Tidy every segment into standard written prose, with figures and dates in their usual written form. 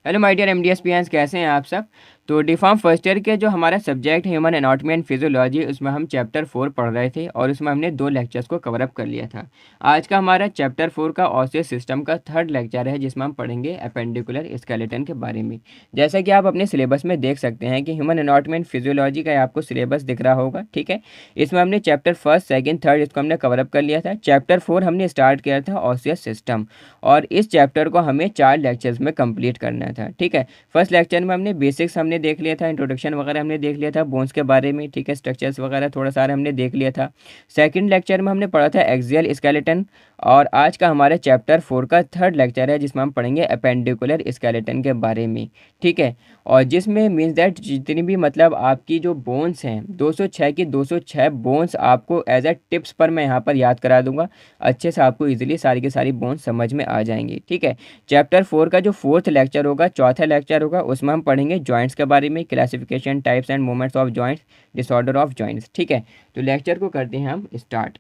Hello my dear एमडीएसपीएंस, कैसे हैं आप सब। तो डिफॉर्म फर्स्ट ईयर के जो हमारा सब्जेक्ट है ह्यूमन एनाटॉमी एंड फिजियोलॉजी, उसमें हम चैप्टर 4 पढ़ रहे थे और उसमें हमने 2 लेक्चर्स को कवर अप कर लिया था। आज का हमारा चैप्टर 4 का ऑसियस सिस्टम का थर्ड लेक्चर है, जिसमें हम पढ़ेंगे अपेंडिकुलर स्केलेटन के बारे में। जैसा कि आप अपने सिलेबस में देख सकते हैं कि ह्यूमन एनाटॉमी एंड फिजियोलॉजी का आपको सिलेबस दिख रहा होगा, ठीक है। इसमें हमने चैप्टर फर्स्ट, सेकेंड, थर्ड इसको हमने कवर अप कर लिया था। चैप्टर 4 हमने स्टार्ट किया था ऑसियस सिस्टम, और इस चैप्टर को हमें 4 लेक्चर्स में कंप्लीट करना था, ठीक है। फर्स्ट लेक्चर में हमने बेसिक्स हमने देख लिया था, इंट्रोडक्शन वगैरह हमने देख लिया था बोन्स के बारे में, ठीक है। स्ट्रक्चर्स वगैरह थोड़ा सारा हमने देख लिया था। सेकंड लेक्चर में हमने पढ़ा था एक्सियल स्केलेटन, और आज का हमारे चैप्टर 4 का थर्ड लेक्चर है, जिसमें हम पढ़ेंगे अपेंडिकुलर स्केलेटन के बारे में, ठीक है। और जिसमें मीन्स दैट जितनी भी मतलब आपकी जो बोन्स हैं 206 की 206 बोन्स आपको एज अ टिप्स पर मैं यहाँ पर याद करा दूंगा। अच्छे से आपको इजीली सारी की सारी बोन्स समझ में आ जाएंगी, ठीक है। चैप्टर 4 का जो फोर्थ लेक्चर होगा, चौथा लेक्चर होगा, उसमें हम पढ़ेंगे जॉइंट्स के बारे में, classification, types and movements of joints, disorder of joints, ठीक है। तो लेक्चर को करते हैं हम स्टार्ट।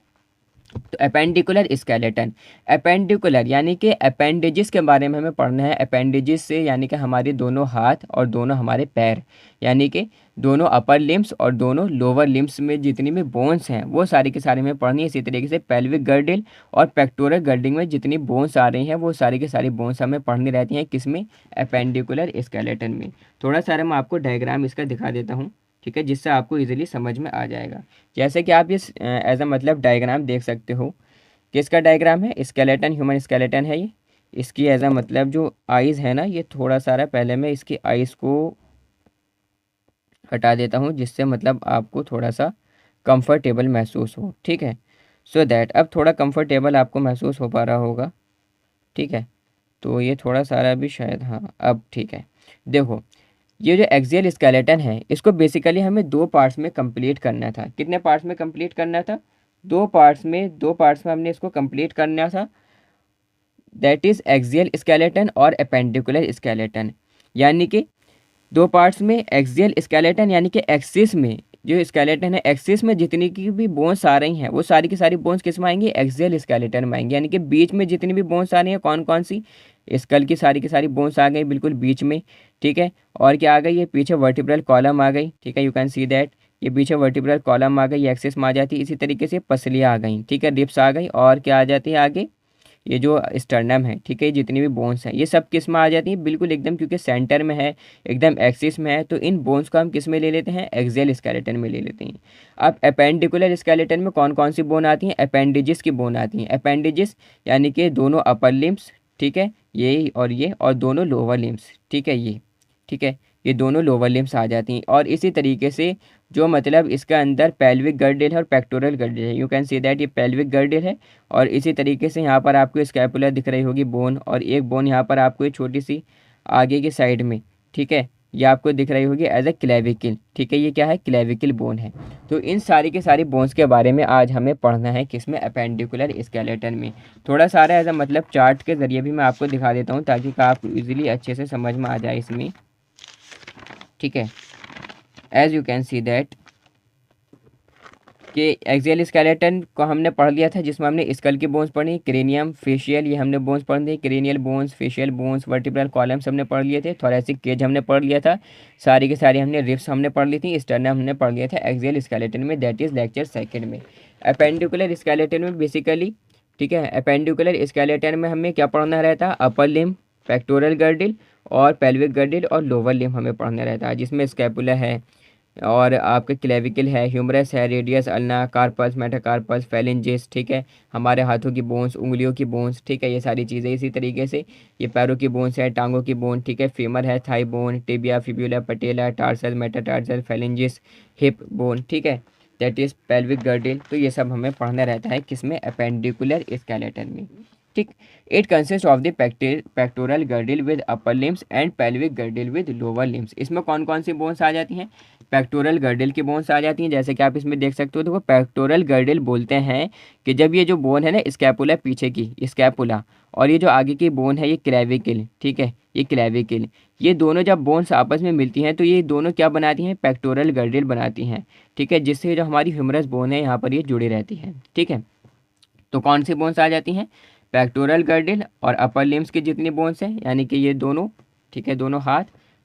तो अपेंडिकुलर स्केलेटन, अपेंडिकुलर यानी कि अपेंडेजिस के बारे में हमें पढ़ना है। अपेंडेजिस से यानी कि हमारे दोनों हाथ और दोनों हमारे पैर, यानी कि दोनों अपर लिम्स और दोनों लोअर लिम्स में जितनी भी बोन्स हैं वो सारी की सारी में पढ़नी है। इसी तरीके से पेल्विक गर्डिल और पेक्टोरल गर्डिल में जितनी बोन्स आ रही हैं वो सारी की सारी बोन्स हमें पढ़नी रहती हैं, किसमें, अपेंडिकुलर स्केलेटन में। थोड़ा सारा मैं आपको डायग्राम इसका दिखा देता हूँ, ठीक है, जिससे आपको इजीली समझ में आ जाएगा। जैसे कि आप इस एज अ मतलब डायग्राम देख सकते हो। किसका डायग्राम है, स्केलेटन, ह्यूमन स्केलेटन है ये। इसकी एज अ मतलब जो आइज़ है ना, ये थोड़ा सारा पहले मैं इसकी आइज़ को हटा देता हूँ, जिससे मतलब आपको थोड़ा सा कंफर्टेबल महसूस हो, ठीक है। सो दैट अब थोड़ा कंफर्टेबल आपको महसूस हो पा रहा होगा, ठीक है। तो ये थोड़ा सारा भी शायद, हाँ अब ठीक है। देखो, ये जो एक्सियल स्केलेटन है इसको बेसिकली हमें 2 पार्ट्स में कंप्लीट करना था। कितने पार्ट्स में कंप्लीट करना था, 2 पार्ट्स में हमने इसको कंप्लीट करना था। दैट इज एक्सियल स्केलेटन और अपेंडिकुलर स्केलेटन। यानी कि 2 पार्ट्स में एक्सियल स्केलेटन यानी कि एक्सिस में जो स्केलेटन है, एक्सिस में जितनी की भी बोन्स आ रही हैं वो सारी की सारी बोन्स किस में आएंगी, एक्सियल स्केलेटन में आएंगी। यानी कि बीच में जितनी भी बोन्स आ रही हैं, कौन कौन सी, स्कल की सारी बोन्स आ गई बिल्कुल बीच में, ठीक है। और क्या आ गई, ये पीछे वर्टिब्रल कॉलम आ गई, ठीक है, यू कैन सी दैट। ये पीछे वर्टिब्रल कॉलम आ गई, एक्सिस में आ जाती है। इसी तरीके से पसलियाँ आ गई, ठीक है, रिब्स आ गई, और क्या आ जाती है आगे, ये जो स्टर्नम है, ठीक है, ये जितनी भी बोन्स हैं ये सब किस में आ जाती हैं, बिल्कुल एकदम, क्योंकि सेंटर में है, एकदम एक्सिस में है, तो इन बोन्स को हम किस में ले लेते हैं, एक्सियल स्केलेटन में ले लेते हैं। अब अपेंडिकुलर स्केलेटन में कौन कौन सी बोन आती हैं, अपेंडिजिस की बोन आती हैं। अपेंडिजिस यानी कि दोनों अपर लिम्स, ठीक है, ये और दोनों लोअर लिम्स, ठीक है, ये, ठीक है, ये दोनों लोअर लिम्स आ जाती हैं। और इसी तरीके से जो मतलब इसका अंदर पेल्विक गर्डिल है और पेक्टोरल गर्डिल है, यू कैन सी दैट, ये पेल्विक गर्डिल है। और इसी तरीके से यहाँ पर आपको स्कैपुलर दिख रही होगी बोन, और एक बोन यहाँ पर आपको एक छोटी सी आगे की साइड में, ठीक है, ये आपको दिख रही होगी एज ए क्लेविकल, ठीक है, ये क्या है, क्लेविकल बोन है। तो इन सारी के सारी बोन्स के बारे में आज हमें पढ़ना है, किसमें, अपेंडिकुलर स्केलेटन में। थोड़ा सारा एज अ मतलब चार्ट के ज़रिए भी मैं आपको दिखा देता हूँ, ताकि आप इजीली अच्छे से समझ में आ जाए इसमें, ठीक है। As you can see that कि एक्सियल स्केलेटन को हमने पढ़ लिया था, जिसमें हमने स्कल की बोन्स पढ़ी, क्रेनियम, फेशियल, ये हमने बोन्स पढ़ दी, cranial bones, facial bones, vertebral columns हमने पढ़ लिए थे, थोरेसिक केज हमने पढ़ लिया था, सारी की सारी हमने रिब्स हमने पढ़ ली थी, स्टर्नम हमने पढ़ लिया था एक्सियल स्केलेटन में, दैट इज लेक्चर सेकंड में। अपेंडिकुलर स्केलेटन में बेसिकली, ठीक है, अपेंडिकुलर स्केलेटन में हमें क्या पढ़ना रहता है, अपर लिम, पेक्टोरल गर्डिल और पेल्विक गर्डिल और लोअर लिम हमें पढ़ना रहता है, जिसमें स्कैपुला है, और आपके क्लेविकल है, ह्यूमरस है, रेडियस, अल्ना, कार्पस, मेटाकार्पस, फेलिंजेस, ठीक है, हमारे हाथों की बोन्स, उंगलियों की बोन्स, ठीक है, ये सारी चीज़ें। इसी तरीके से ये पैरों की बोन्स है, टांगों की बोन, ठीक है, फीमर है, थाई बोन, टिबिया, फिब्यूला, पटेला, टार्सल, मेटाटार्सल, फेलिंजेस, हिप बोन, ठीक है, दैट इज पेल्विक गर्डिल। तो ये सब हमें पढ़ना रहता है किसमें, अपेंडिकुलर स्केलेटन में, ठीक। It consist of the pectoral girdle with upper limbs and pelvic girdle with lower limbs. इसमें कौन कौन सी बोन्स आ जाती हैं, पेक्टोरल गर्डिल की बोन्स आ जाती हैं, जैसे कि आप इसमें देख सकते हो। देखो, पेक्टोरल गर्डिल बोलते हैं कि जब ये जो बोन है ना, स्कैपुला पीछे की स्कैपुला, और ये जो आगे की बोन है ये क्लेविकल, ठीक है, ये क्लेविकल, ये दोनों जब बोन्स आपस में मिलती हैं तो ये दोनों क्या बनाती हैं, पेक्टोरल गर्डिल बनाती हैं, ठीक है, जिससे जो हमारी ह्यूमरस बोन है यहाँ पर ये जुड़ी रहती है, ठीक है। तो कौन सी बोन्स आ जाती हैं, पेक्टोरल गर्डिल और अपर लिम्स की जितनी बोन्स हैं, यानी कि ये दोनों ठीक है, दोनों हाथ।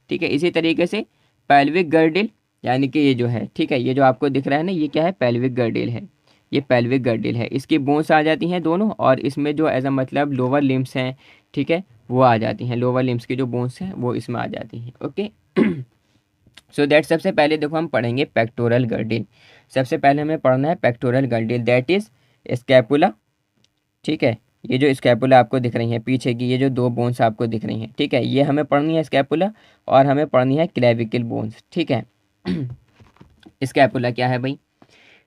ठीक है, इसी तरीके से पेल्विक गर्डिल, यानी कि ये जो है, ठीक है, ये जो आपको दिख रहा है ना, ये क्या है, पेल्विक गर्डिल है। ये पेल्विक गर्डिल है, इसकी बोन्स आ जाती हैं दोनों, और इसमें जो एज अ मतलब लोअर लिम्स हैं, ठीक है, वो आ जाती हैं। लोअर लिम्स की जो बोन्स हैं वो इसमें आ जाती हैं। ओके सो दैट सबसे पहले देखो हम पढ़ेंगे पेक्टोरल गर्डिल। सबसे पहले हमें पढ़ना है pectoral girdle, that is scapula. ठीक है, ये जो स्कैपुला आपको दिख रही है पीछे की, ये जो दो बोन्स आपको दिख रही हैं, ठीक है, ये हमें पढ़नी है स्कैपुला, और हमें पढ़नी है क्लेविकल बोन्स। ठीक है स्कैपुला क्या है भाई?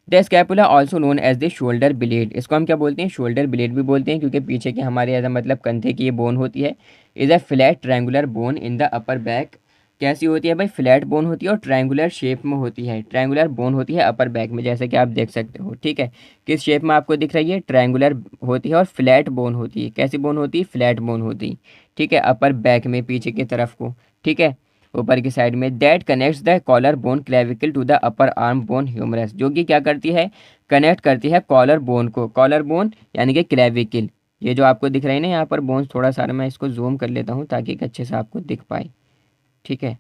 The scapula also known as the shoulder blade, इसको हम क्या बोलते हैं, शोल्डर ब्लेड भी बोलते हैं, क्योंकि पीछे के हमारे ऐसा मतलब कंधे की ये बोन होती है। Is a flat triangular bone in the upper back. कैसी होती है भाई? फ्लैट बोन होती है और ट्रायंगुलर शेप में होती है। ट्रायंगुलर बोन होती है अपर बैक में, जैसे कि आप देख सकते हो। ठीक है, किस शेप में आपको दिख रही है? ट्रायंगुलर होती है और फ्लैट बोन होती है। कैसी बोन होती है? फ्लैट बोन होती है। ठीक है, अपर बैक में, पीछे की तरफ को। ठीक है, ऊपर की साइड में। That connects the collar bone clavicle to the upper arm bone humerus, जो कि क्या करती है? कनेक्ट करती है कॉलर बोन को। कॉलर बोन यानी कि क्लेविकल, ये जो आपको दिख रही है ना यहाँ पर बोन्स, थोड़ा सा मैं इसको जूम कर लेता हूँ ताकि अच्छे से आपको दिख पाए। ठीक है,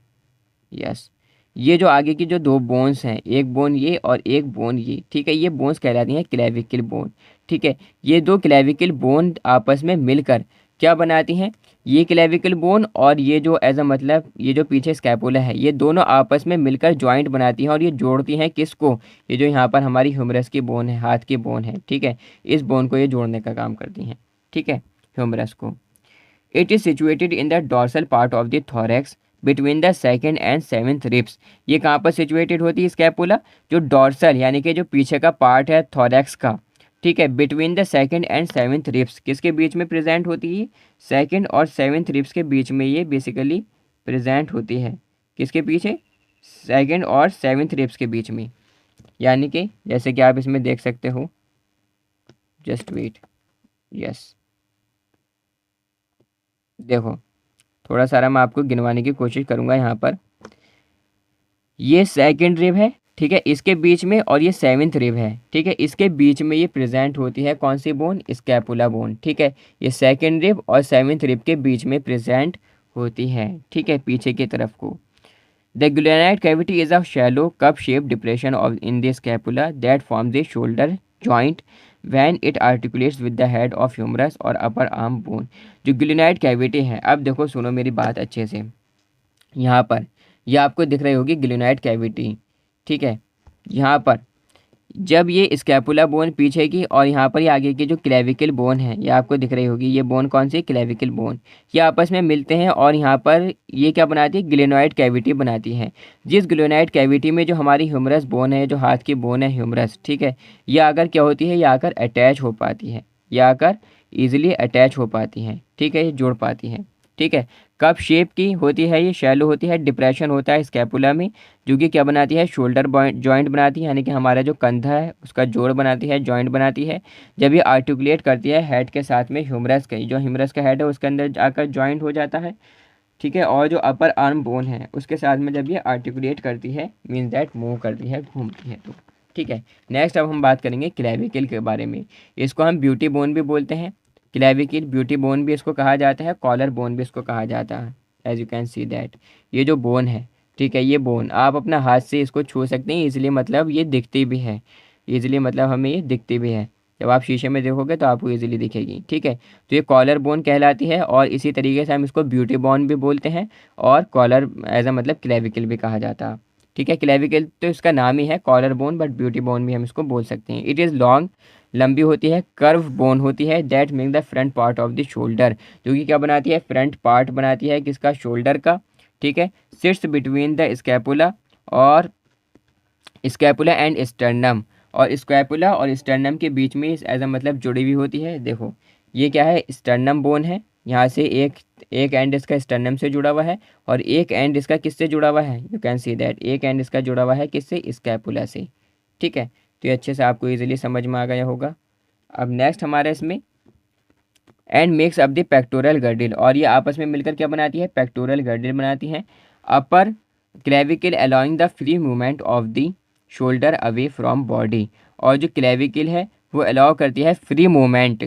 यस, ये जो आगे की जो दो बोन्स हैं, एक बोन ये और एक बोन ये, ठीक है, ये बोन्स कहलाती हैं क्लेविकल बोन। ठीक है, ये दो क्लेविकल बोन आपस में मिलकर क्या बनाती हैं? ये क्लेविकल बोन और ये जो एज अ मतलब ये जो पीछे स्कैपुला है, ये दोनों आपस में मिलकर जॉइंट बनाती हैं, और ये जोड़ती हैं किसको? ये जो यहाँ पर हमारी ह्यूमरस की बोन है, हाथ की बोन है, ठीक है, इस बोन को ये जोड़ने का काम करती हैं। ठीक है, ह्यूमरस को। It is situated in the dorsal part of the thorax between the second and seventh ribs. ये कहाँ पर सिचुएटेड होती है स्कैपुला? जो डॉर्सल यानी कि जो पीछे का पार्ट है थोरैक्स का, ठीक है, between the second and seventh ribs, किसके बीच में प्रेजेंट होती है? सेकेंड और सेवन्थ रिब्स के बीच में ये बेसिकली प्रेजेंट होती है। किसके पीछे? सेकेंड और सेवन्थ रिब्स के बीच में, यानी कि जैसे कि आप इसमें देख सकते हो, जस्ट वेट, यस, देखो थोड़ा सारा मैं आपको गिनवाने की कोशिश करूंगा। यहाँ पर ये सेकंड रिब है, ठीक है, इसके बीच में, और ये सेवन्थ रिब है, ठीक है, इसके बीच में ये प्रेजेंट होती है कौन सी बोन? Scapula bone. ठीक है, ये सेकंड रिब और सेवन्थ रिब के बीच में प्रेजेंट होती है। ठीक है, पीछे की तरफ को। The glenoid cavity is a shallow cup shape depression of in the scapula that form the shoulder joint when it articulates with the head of humerus और अपर आर्म बोन। जो ग्लेनाइड कैविटी है, अब देखो सुनो मेरी बात अच्छे से, यहाँ पर यह आपको दिख रही होगी ग्लेनाइड कैविटी। ठीक है, यहाँ पर जब ये स्कैपुला बोन पीछे की और यहाँ पर ये आगे की जो क्लेविकल बोन है, ये आपको दिख रही होगी, ये बोन कौन सी? Clavicle bone. ये आपस में मिलते हैं और यहाँ पर ये क्या बनाती है? ग्लेनोइड कैविटी बनाती है। जिस ग्लेनोइड कैविटी में जो हमारी ह्यूमरस बोन है, जो हाथ की बोन है ह्यूमरस, ठीक है, ये आकर क्या होती है? ये आकर अटैच हो पाती है, ये आकर ईजिली अटैच हो पाती हैं। ठीक है, ये जोड़ पाती हैं। ठीक है, कप शेप की होती है, ये शैलो होती है, डिप्रेशन होता है स्कैपुला में, जो कि क्या बनाती है? शोल्डर जॉइंट बनाती है, यानी कि हमारा जो कंधा है उसका जोड़ बनाती है, जॉइंट बनाती है। जब ये आर्टिकुलेट करती है हेड के साथ में ह्यूमरस के, जो ह्यूमरस का हेड है उसके अंदर जाकर जॉइंट हो जाता है। ठीक है, और जो अपर आर्म बोन है उसके साथ में जब ये आर्टिकुलेट करती है, मीन्स दैट मूव करती है, घूमती है। तो ठीक है, नेक्स्ट अब हम बात करेंगे क्लेविकल के बारे में। इसको हम ब्यूटी बोन भी बोलते हैं, क्लेविकल ब्यूटी बोन भी इसको कहा जाता है, कॉलर बोन भी इसको कहा जाता है। As you can see that, ये जो बोन है, ठीक है, ये बोन आप अपना हाथ से इसको छू सकते हैं, इसलिए मतलब ये दिखती भी है, इसलिए मतलब हमें ये दिखती भी है। जब आप शीशे में देखोगे तो आपको इजीली दिखेगी। ठीक है, तो ये कॉलर बोन कहलाती है, और इसी तरीके से हम इसको ब्यूटी बोन भी बोलते हैं, और कॉलर एज अ मतलब क्लेविकल भी कहा जाता है। ठीक है, क्लेविकल तो इसका नाम ही है collar bone, but beauty bone भी हम इसको बोल सकते हैं। इट इज़ लॉन्ग, लंबी होती है, कर्व बोन होती है, that make the front part of the shoulder, जो कि क्या बनाती है? फ्रंट पार्ट बनाती है, किसका? शोल्डर का। ठीक है, सिट्स बिटवीन द स्कैपुला और स्कैपुला एंड स्टर्नम, और स्कैपुला और स्टर्नम के बीच में एज अ मतलब जुड़ी हुई होती है। देखो ये क्या है? स्टर्नम बोन है, यहाँ से एक एक एंड इसका स्टर्नम से जुड़ा हुआ है, और एक एंड इसका किससे जुड़ा हुआ है? यू कैन सी दैट, एक एंड इसका जुड़ा हुआ है किससे? स्कैपुला से। ठीक है, तो ये अच्छे से आपको इजीली समझ में आ गया होगा। अब नेक्स्ट हमारा इसमें and makes up the pectoral girdle, और ये आपस में मिलकर क्या बनाती है? पेक्टोरल गर्डिल बनाती हैं। Upper clavicle allowing the free movement of the shoulder away from body, और जो क्लेविकल है वो अलाउ करती है free movement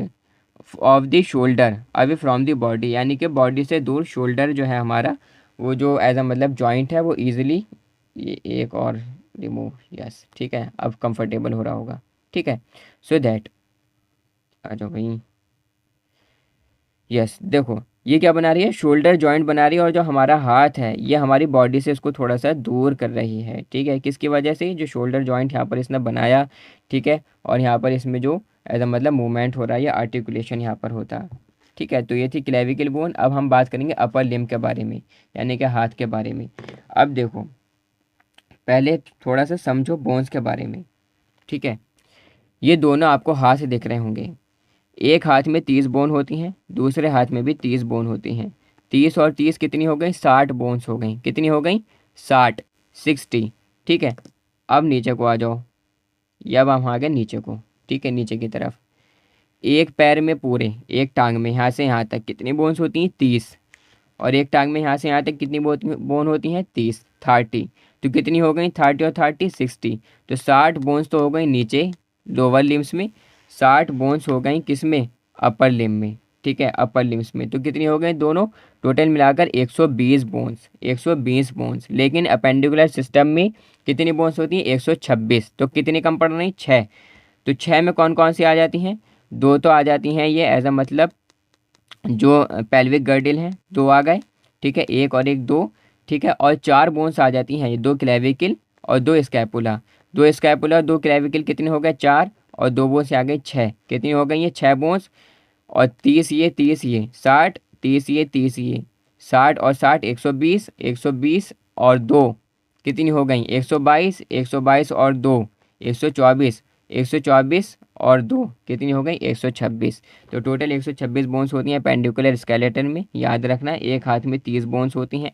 of the shoulder away from the body, यानी कि बॉडी से दूर शोल्डर जो है हमारा, वो जो एज अ मतलब जॉइंट है वो ईजिली, ये एक और रिमूव, यस ठीक है, अब कंफर्टेबल हो रहा होगा, ठीक है। सो दैट, आ जाओ भाई, यस देखो ये क्या बना रही है, शोल्डर जॉइंट बना रही है, और जो हमारा हाथ है ये हमारी बॉडी से इसको थोड़ा सा दूर कर रही है, ठीक है। किसकी वजह से, जो शोल्डर जॉइंट यहाँ पर इसने बनाया, ठीक है, और यहाँ पर इसमें जो एज अ मतलब मूवमेंट हो रहा है या आर्टिकुलेशन यहाँ पर होता है, ठीक है। तो ये थी क्लेविकल बोन। अब हम बात करेंगे अपर लिम्ब के बारे में, यानी कि हाथ के बारे में। अब देखो पहले थोड़ा सा समझो बोन्स के बारे में, ठीक है। ये दोनों आपको हाथ से दिख रहे होंगे, एक हाथ में 30 बोन होती हैं, दूसरे हाथ में भी 30 बोन होती हैं। 30 और 30 कितनी हो गई, 60 बोन्स हो गई। कितनी हो गई, 60, 60, ठीक है। अब नीचे को आ जाओ, ये अब हम आ गए नीचे को, ठीक है, नीचे की तरफ। एक पैर में पूरे, एक टांग में यहाँ से यहाँ तक कितनी बोन्स होती हैं, 30, और एक टांग में यहाँ से यहाँ तक कितनी बोन होती हैं, 30, 30। तो कितनी हो गई, 30 और 30, 60। तो 60 बोन्स तो हो गई नीचे लोअर लिम्स में, 60 बोन्स हो गई किस में, अपर लिम्ब में, ठीक है, अपर लिम्स में। तो कितनी हो गई दोनों, टोटल मिलाकर 120 बोन्स, 120 बोन्स। लेकिन अपेंडिकुलर सिस्टम में कितनी बोन्स होती हैं, 126। तो कितनी कम पड़ रही, 6। तो 6 में कौन कौन सी आ जाती हैं, दो तो आ जाती हैं ये एज अ मतलब जो पेल्विक गर्डिल हैं, दो आ गए, ठीक है, एक और एक, दो, ठीक है। और 4 बोन्स आ जाती हैं, ये दो क्लेविकल और दो स्कैपुला, दो स्कैपुला दो क्लेविकल, कितने हो गए, 4, और दो बोन्स आ गई 6, कितनी हो गई ये, 6 बोन्स। और 30 ये, 30 ये, 60, 30 ये, 30 ये, 60 और 60, 120, 120 और दो, कितनी हो गई, 122, 122 और दो, 124, 124 और दो, कितनी हो गई, 126। तो टोटल 126 बोन्स होती हैं पेंडिकुलर स्केलेटन में। याद रखना एक हाथ में 30 बोन्स होती हैं,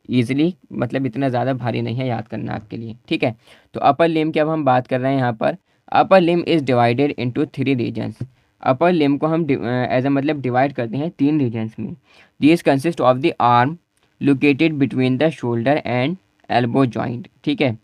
ईजिली मतलब इतना ज़्यादा भारी नहीं है याद करना आपके लिए, ठीक है। तो अपर लिम्ब की अब हम बात कर रहे हैं यहाँ पर। Upper limb is divided into 3 regions. Upper limb को हम एज अ मतलब डिवाइड करते हैं 3 रीजन्स में। This consist of the arm located between the shoulder and elbow joint, ठीक है।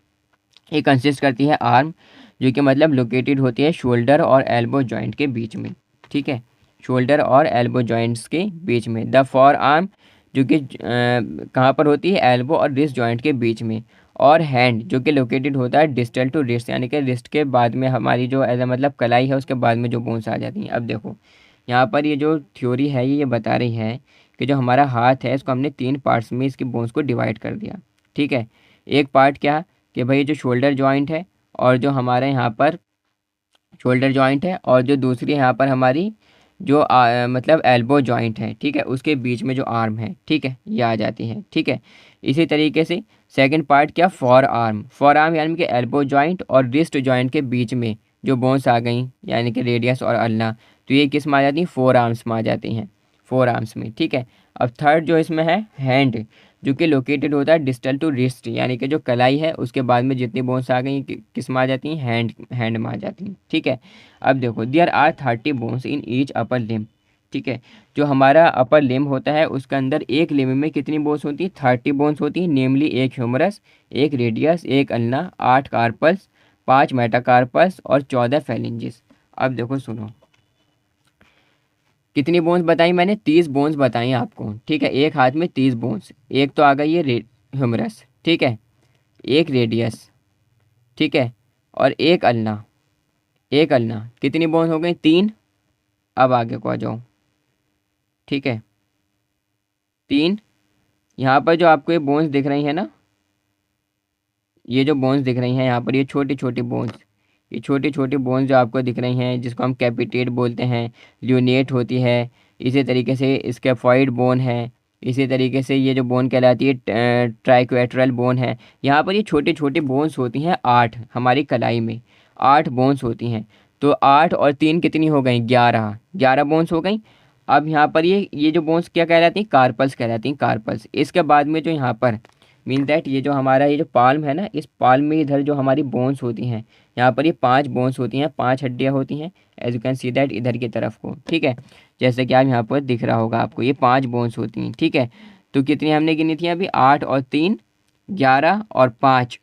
ये कंसिस्ट करती है आर्म, जो कि मतलब लोकेटेड होती है शोल्डर और एल्बो जॉइंट के बीच में, ठीक है, शोल्डर और एल्बो जॉइंट्स के बीच में। द फॉर आर्म, जो कि कहाँ पर होती है, एल्बो और रिस्ट जॉइंट के बीच में। और हैंड, जो कि लोकेटेड होता है डिस्टल टू रिस्ट, यानी कि रिस्ट के बाद में हमारी जो एज मतलब कलाई है उसके बाद में जो बोन्स आ जाती हैं। अब देखो यहाँ पर ये जो थ्योरी है ये बता रही है कि जो हमारा हाथ है इसको हमने 3 पार्ट्स में इसकी बोन्स को डिवाइड कर दिया, ठीक है। एक पार्ट क्या, कि भाई जो शोल्डर जॉइंट है, और जो हमारे यहाँ पर शोल्डर जॉइंट है, और जो दूसरी यहाँ पर हमारी जो मतलब एल्बो जॉइंट है, ठीक है, उसके बीच में जो आर्म है, ठीक है, ये आ जाती है, ठीक है। इसी तरीके से सेकंड पार्ट क्या, फॉर आर्म, फॉर आर्म यानी कि एल्बो जॉइंट और रिस्ट जॉइंट के बीच में जो बोन्स आ गई, यानी कि रेडियस और अल्ना, तो ये किस में आ जाती हैं, फोर आर्म्स में आ जाती हैं, फोर आर्म्स में, ठीक है। अब थर्ड जो इसमें है हैंड, जो कि लोकेटेड होता है डिस्टल टू रिस्ट, यानी कि जो कलाई है उसके बाद में जितनी बोन्स आ गई किस में आ जाती हैं, हैंड में आ जाती हैं, ठीक है। अब देखो there are 30 bones in each upper limb, ठीक है। जो हमारा अपर लिम्ब होता है उसके अंदर एक लिम्ब में कितनी बोन्स होती है, 30 बोन्स होती हैं, नेमली एक ह्यूमरस, एक रेडियस, एक अल्ना, 8 कार्पल्स, 5 मेटाकार्पल्स और 14 फेलिंजिस। अब देखो सुनो, कितनी बोन्स बताई मैंने, 30 बोन्स बताई आपको, ठीक है। एक हाथ में 30 बोन्स, एक तो आ गई है ह्यूमरस, ठीक है, एक रेडियस, ठीक है, और एक अल्ना, एक अल्ना, कितनी बोन्स हो गई, 3। अब आगे को आ जाओ, ठीक है, 3। यहाँ पर जो आपको ये बोन्स दिख रही है ना, ये जो बोन्स दिख रही हैं यहाँ पर, ये छोटी छोटी बोन्स, ये छोटी छोटी बोन्स जो आपको दिख रही हैं जिसको हम कैपिटेट बोलते हैं, ल्यूनेट होती है। इसी तरीके से स्केफॉइड बोन है। इसी तरीके से ये जो बोन कहलाती है ट्राइक्वेट्रल बोन है। यहाँ पर ये छोटी छोटी बोन्स होती हैं 8, हमारी कलाई में 8 बोन्स होती हैं। तो 8 और 3 कितनी हो गई, 11, 11 बोन्स हो गई। अब यहाँ पर ये जो बोन्स क्या कहलाती हैं, कार्पल्स कहलाती हैं, कार्पल्स। इसके बाद में जो यहाँ पर मीन दैट ये जो हमारा ये जो पाल्म है ना, इस पाल्म में इधर जो हमारी बोन्स होती हैं, यहाँ पर ये 5 बोन्स होती हैं, 5 हड्डियाँ होती हैं, as you can see that इधर की तरफ को, ठीक है। जैसे कि आप यहाँ पर दिख रहा होगा आपको, ये 5 बोन्स होती हैं, ठीक है। तो कितनी हमने गिनी थी अभी, 8 और 3, 11 और 5,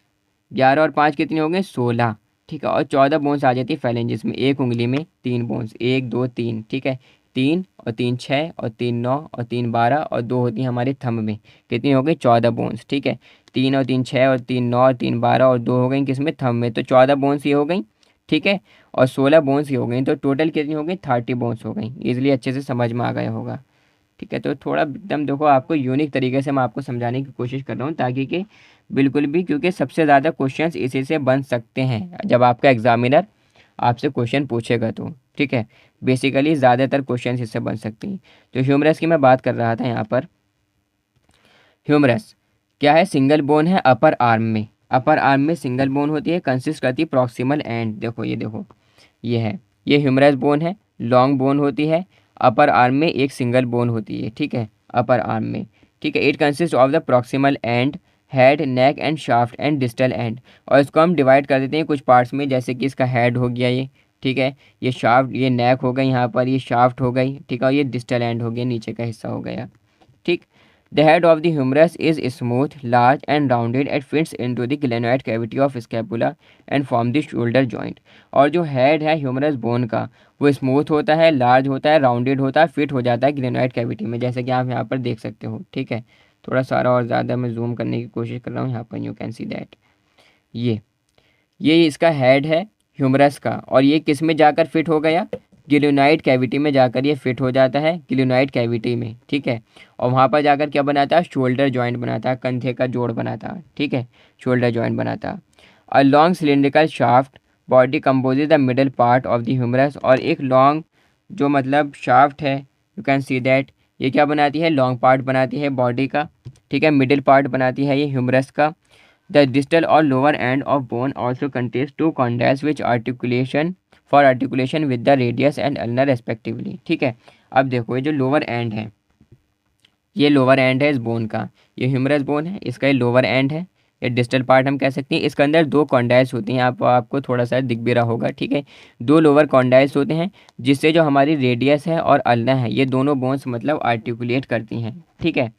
11 और 5 कितनी हो गई, 16, ठीक है। और 14 बोन्स आ जाती है फेलेंजिस में, एक उंगली में 3 बोन्स, 1 2 3, ठीक है, 3 और 3 6 और 3 9 और 3 12 और 2 होती हैं हमारे थंब में। कितनी हो गई? 14 बोन्स। ठीक है, 3 और 3 6 और 3 9 और 3 12 और 2 हो गई किस में? थंब में। तो 14 बोन्स ये हो गई। ठीक है, और 16 बोन्स ये हो गई। तो टोटल कितनी हो गई? 30 बोन्स हो गई। ईजिली अच्छे से समझ में आ गया होगा। ठीक है, तो थोड़ा एकदम देखो आपको यूनिक तरीके से मैं आपको समझाने की कोशिश कर रहा हूँ, ताकि कि बिल्कुल भी, क्योंकि सबसे ज़्यादा क्वेश्चंस इसी से बन सकते हैं जब आपका एग्जामिनर आपसे क्वेश्चन पूछेगा तो। ठीक है, बेसिकली ज़्यादातर क्वेश्चंस इससे बन सकते हैं। तो ह्यूमरस की मैं बात कर रहा था यहाँ पर। ह्यूमरस क्या है? सिंगल बोन है अपर आर्म में। अपर आर्म में सिंगल बोन होती है, कंसिस्ट करती है प्रॉक्सिमल एंड। देखो ये देखो, ये है, ये ह्यूमरस बोन है। लॉन्ग बोन होती है, अपर आर्म में एक सिंगल बोन होती है। ठीक है, अपर आर्म में। ठीक है, it consist of the proximal and, head, neck and shaft and distal end. और इसको हम डिवाइड कर देते हैं कुछ पार्ट्स में, जैसे कि इसका हेड हो गया ये। ठीक है, ये शाफ्ट, ये नेक हो गई यहाँ पर, ये शाफ्ट हो गई। ठीक है, और ये डिस्टल एंड हो गया, नीचे का हिस्सा हो गया। ठीक, the head of the humerus is smooth, large and rounded. It fits into the glenoid cavity of scapula and form the shoulder joint. और जो हेड है ह्यूमरस बोन का, वो स्मूथ होता है, लार्ज होता है, राउंडेड होता है, फिट हो जाता है ग्लेनोइड कैविटी में, जैसे कि आप यहाँ पर देख सकते हो। ठीक है, थोड़ा सारा और ज़्यादा मैं जूम करने की कोशिश कर रहा हूँ यहाँ पर, यू कैन सी दैट। ये इसका हेड है ह्यूमरस का, और ये किस में जाकर फिट हो गया? ग्लेनोइड कैविटी में जाकर ये फिट हो जाता है, ग्लेनोइड कैविटी में। ठीक है, और वहाँ पर जाकर क्या बनाता है? शोल्डर जॉइंट बनाता है, कंधे का जोड़ बनाता है। ठीक है, शोल्डर जॉइंट बनाता है। A long cylindrical shaft body composes the middle part of the humerus. और एक लॉन्ग जो मतलब शाफ्ट है, यू कैन सी दैट, ये क्या बनाती है? लॉन्ग पार्ट बनाती है बॉडी का। ठीक है, मिडिल पार्ट बनाती है ये ह्यूमरस का। The distal or lower end of bone also contains two condyles which articulation with the radius and ulnar respectively. ठीक है, अब देखो ये जो लोअर एंड है, ये लोअर एंड है इस बोन का। ये ह्यूमरस बोन है, इसका ये लोअर एंड है, ये डिस्टल पार्ट हम कह सकते हैं। इसके अंदर दो कॉन्डाइल्स होती हैं, आपको थोड़ा सा दिख भी रहा होगा। ठीक है, दो लोअर कॉन्डाइल्स होते हैं, जिससे जो हमारी रेडियस है और अल्ना है, ये दोनों बोन्स मतलब आर्टिकुलेट करती हैं। ठीक है,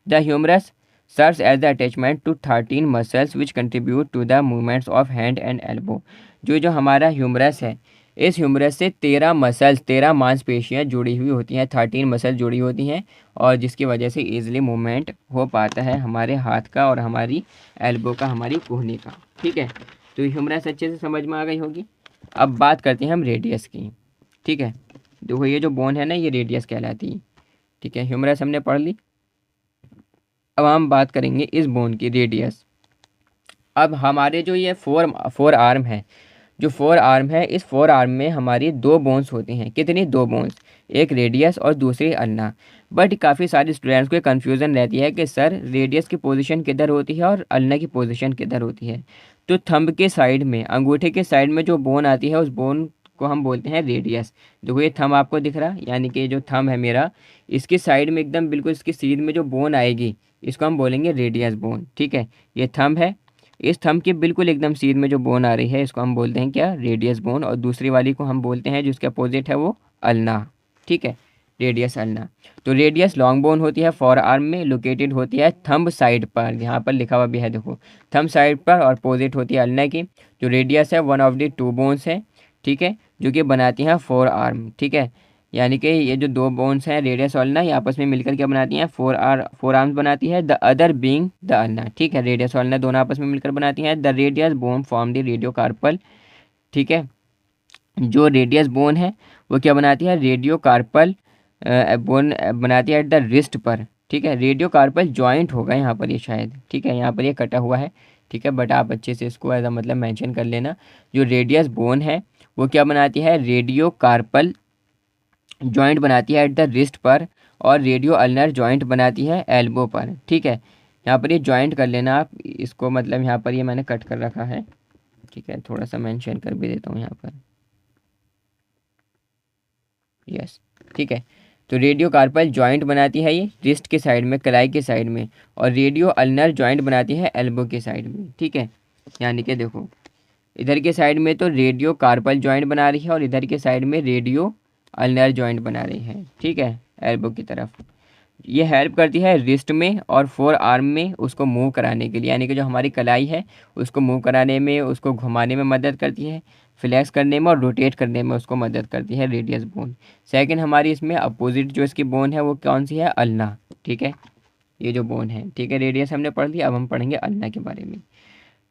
the humerus serves as the attachment to 13 muscles which contribute to the movements of hand and elbow. जो हमारा ह्यूमरस है, इस ह्यूमरस से 13 मसल्स, 13 मांसपेशियाँ जुड़ी हुई होती हैं, 13 मसल जुड़ी होती हैं, और जिसकी वजह से ईजिली मूवमेंट हो पाता है हमारे हाथ का और हमारी एल्बो का, हमारी कोहनी का। ठीक है, तो ह्यूमरस अच्छे से समझ में आ गई होगी। अब बात करते हैं हम रेडियस की। ठीक है, देखो ये जो बोन है ना, ये रेडियस कहलाती है। ठीक है, ह्यूमरस हमने पढ़ ली। अब हम बात करेंगे इस बोन की रेडियस। अब हमारे जो ये फोर आर्म है, जो फोर आर्म है, इस फोर आर्म में हमारी दो बोन्स होती हैं। कितनी? दो बोन्स, एक रेडियस और दूसरी अल्ना। बट काफ़ी सारे स्टूडेंट्स को कन्फ्यूज़न रहती है कि सर रेडियस की पोजीशन किधर होती है और अल्ना की पोजीशन किधर होती है। तो थंब के साइड में, अंगूठे के साइड में जो बोन आती है, उस बोन को हम बोलते हैं रेडियस। देखो ये थंब आपको दिख रहा, यानी कि जो थंब है मेरा, इसकी साइड में एकदम बिल्कुल इसकी सीध में जो बोन आएगी, इसको हम बोलेंगे रेडियस बोन। ठीक है, ये थंब है, इस थंब के बिल्कुल एकदम सीध में जो बोन आ रही है, इसको हम बोलते हैं क्या? Radius bone. और दूसरी वाली को हम बोलते हैं, जिसके अपोजिट है, वो अल्ना। ठीक है, रेडियस अल्ना। तो रेडियस लॉन्ग बोन होती है, फॉर आर्म में लोकेटेड होती है थंब साइड पर, यहाँ पर लिखा हुआ भी है देखो, थंब साइड पर, और अपोजिट होती है अल्ना की। जो रेडियस है, one of the two bones है। ठीक है, जो कि बनाती हैं फोर आर्म। ठीक है, यानी कि ये जो दो बोन्स हैं, रेडियस और अल्ना, ये आपस में मिलकर क्या बनाती हैं? फोर आर्म्स बनाती है, the other being the ulna. ठीक है, रेडियस और अल्ना दोनों आपस में मिलकर बनाती हैं the radius bone form the radiocarpal. ठीक है, जो रेडियस बोन है वो क्या बनाती है? रेडियो कार्पल बोन बनाती है एट द रिस्ट पर। ठीक है, रेडियो कार्पल जॉइंट होगा यहाँ पर ये शायद। ठीक है, यहाँ पर ये कटा हुआ है। ठीक है, बट आप अच्छे से इसको एज अ मतलब मेंशन कर लेना। जो रेडियस बोन है वो क्या बनाती है? रेडियो कार्पल जॉइंट बनाती है एट द रिस्ट पर, और रेडियो अल्नर जॉइंट बनाती है एल्बो पर। ठीक है, यहाँ पर ये जॉइंट कर लेना आप इसको, मतलब यहाँ पर ये मैंने कट कर रखा है। ठीक है, थोड़ा सा मेंशन कर भी देता हूँ यहाँ पर। यस, ठीक है, तो रेडियो कार्पल जॉइंट बनाती है ये रिस्ट के साइड में, कलाई के साइड में, और रेडियो अल्नर जॉइंट बनाती है एल्बो के साइड में। ठीक है, यानी कि देखो इधर के साइड में तो रेडियो कार्पल जॉइंट बना रही है, और इधर के साइड में रेडियो अल्नर जॉइंट बना रही है। ठीक है, एल्बो की तरफ। ये हेल्प करती है रिस्ट में और फोर आर्म में उसको मूव कराने के लिए, यानी कि जो हमारी कलाई है उसको मूव कराने में, उसको घुमाने में मदद करती है, फ्लैक्स करने में और रोटेट करने में उसको मदद करती है रेडियस बोन। सेकंड हमारी इसमें अपोजिट जो इसकी बोन है वो कौन सी है, अल्ना। ठीक है, ये जो बोन है, ठीक है, रेडियस हमने पढ़ लिया, अब हम पढ़ेंगे अल्ना के बारे में।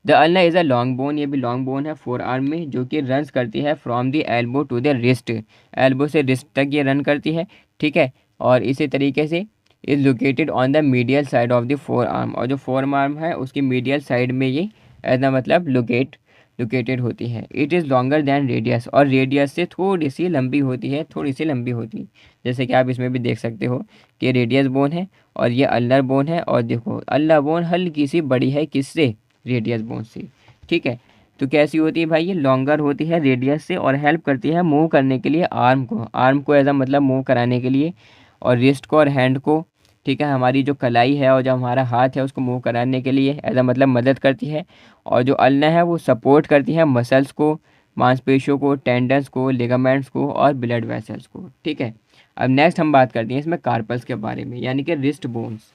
The ulna is a long bone, ये भी लॉन्ग बोन है फोर आर्म में, जो कि रन्स करती है from the elbow to the wrist, elbow से रिस्ट तक ये रन करती है। ठीक है, और इसी तरीके से is located on the medial side of the four arm, और जो फोर आर्म है उसकी मीडियल साइड में ये ऐसा मतलब लोकेटेड होती है। It is longer than radius, और रेडियस से थोड़ी सी लंबी होती है, थोड़ी सी लंबी होती है, जैसे कि आप इसमें भी देख सकते हो कि रेडियस बोन है और ये अल्नर बोन है, और देखो अल्नर बोन हल्की सी बड़ी है किससे, रेडियस बोन से। ठीक है, तो कैसी होती है भाई, ये लॉन्गर होती है रेडियस से और हेल्प करती है मूव करने के लिए आर्म को ऐसा मतलब मूव कराने के लिए, और रिस्ट को और हैंड को। ठीक है, हमारी जो कलाई है और जो हमारा हाथ है उसको मूव कराने के लिए ऐसा मतलब मदद करती है। और जो अल्ना है वो सपोर्ट करती है मसल्स को, मांसपेशियों को, टेंडन्स को, लिगामेंट्स को और ब्लड वेसल्स को। ठीक है, अब नेक्स्ट हम बात करते हैं इसमें कार्पल्स के बारे में, यानी कि रिस्ट बोन्स।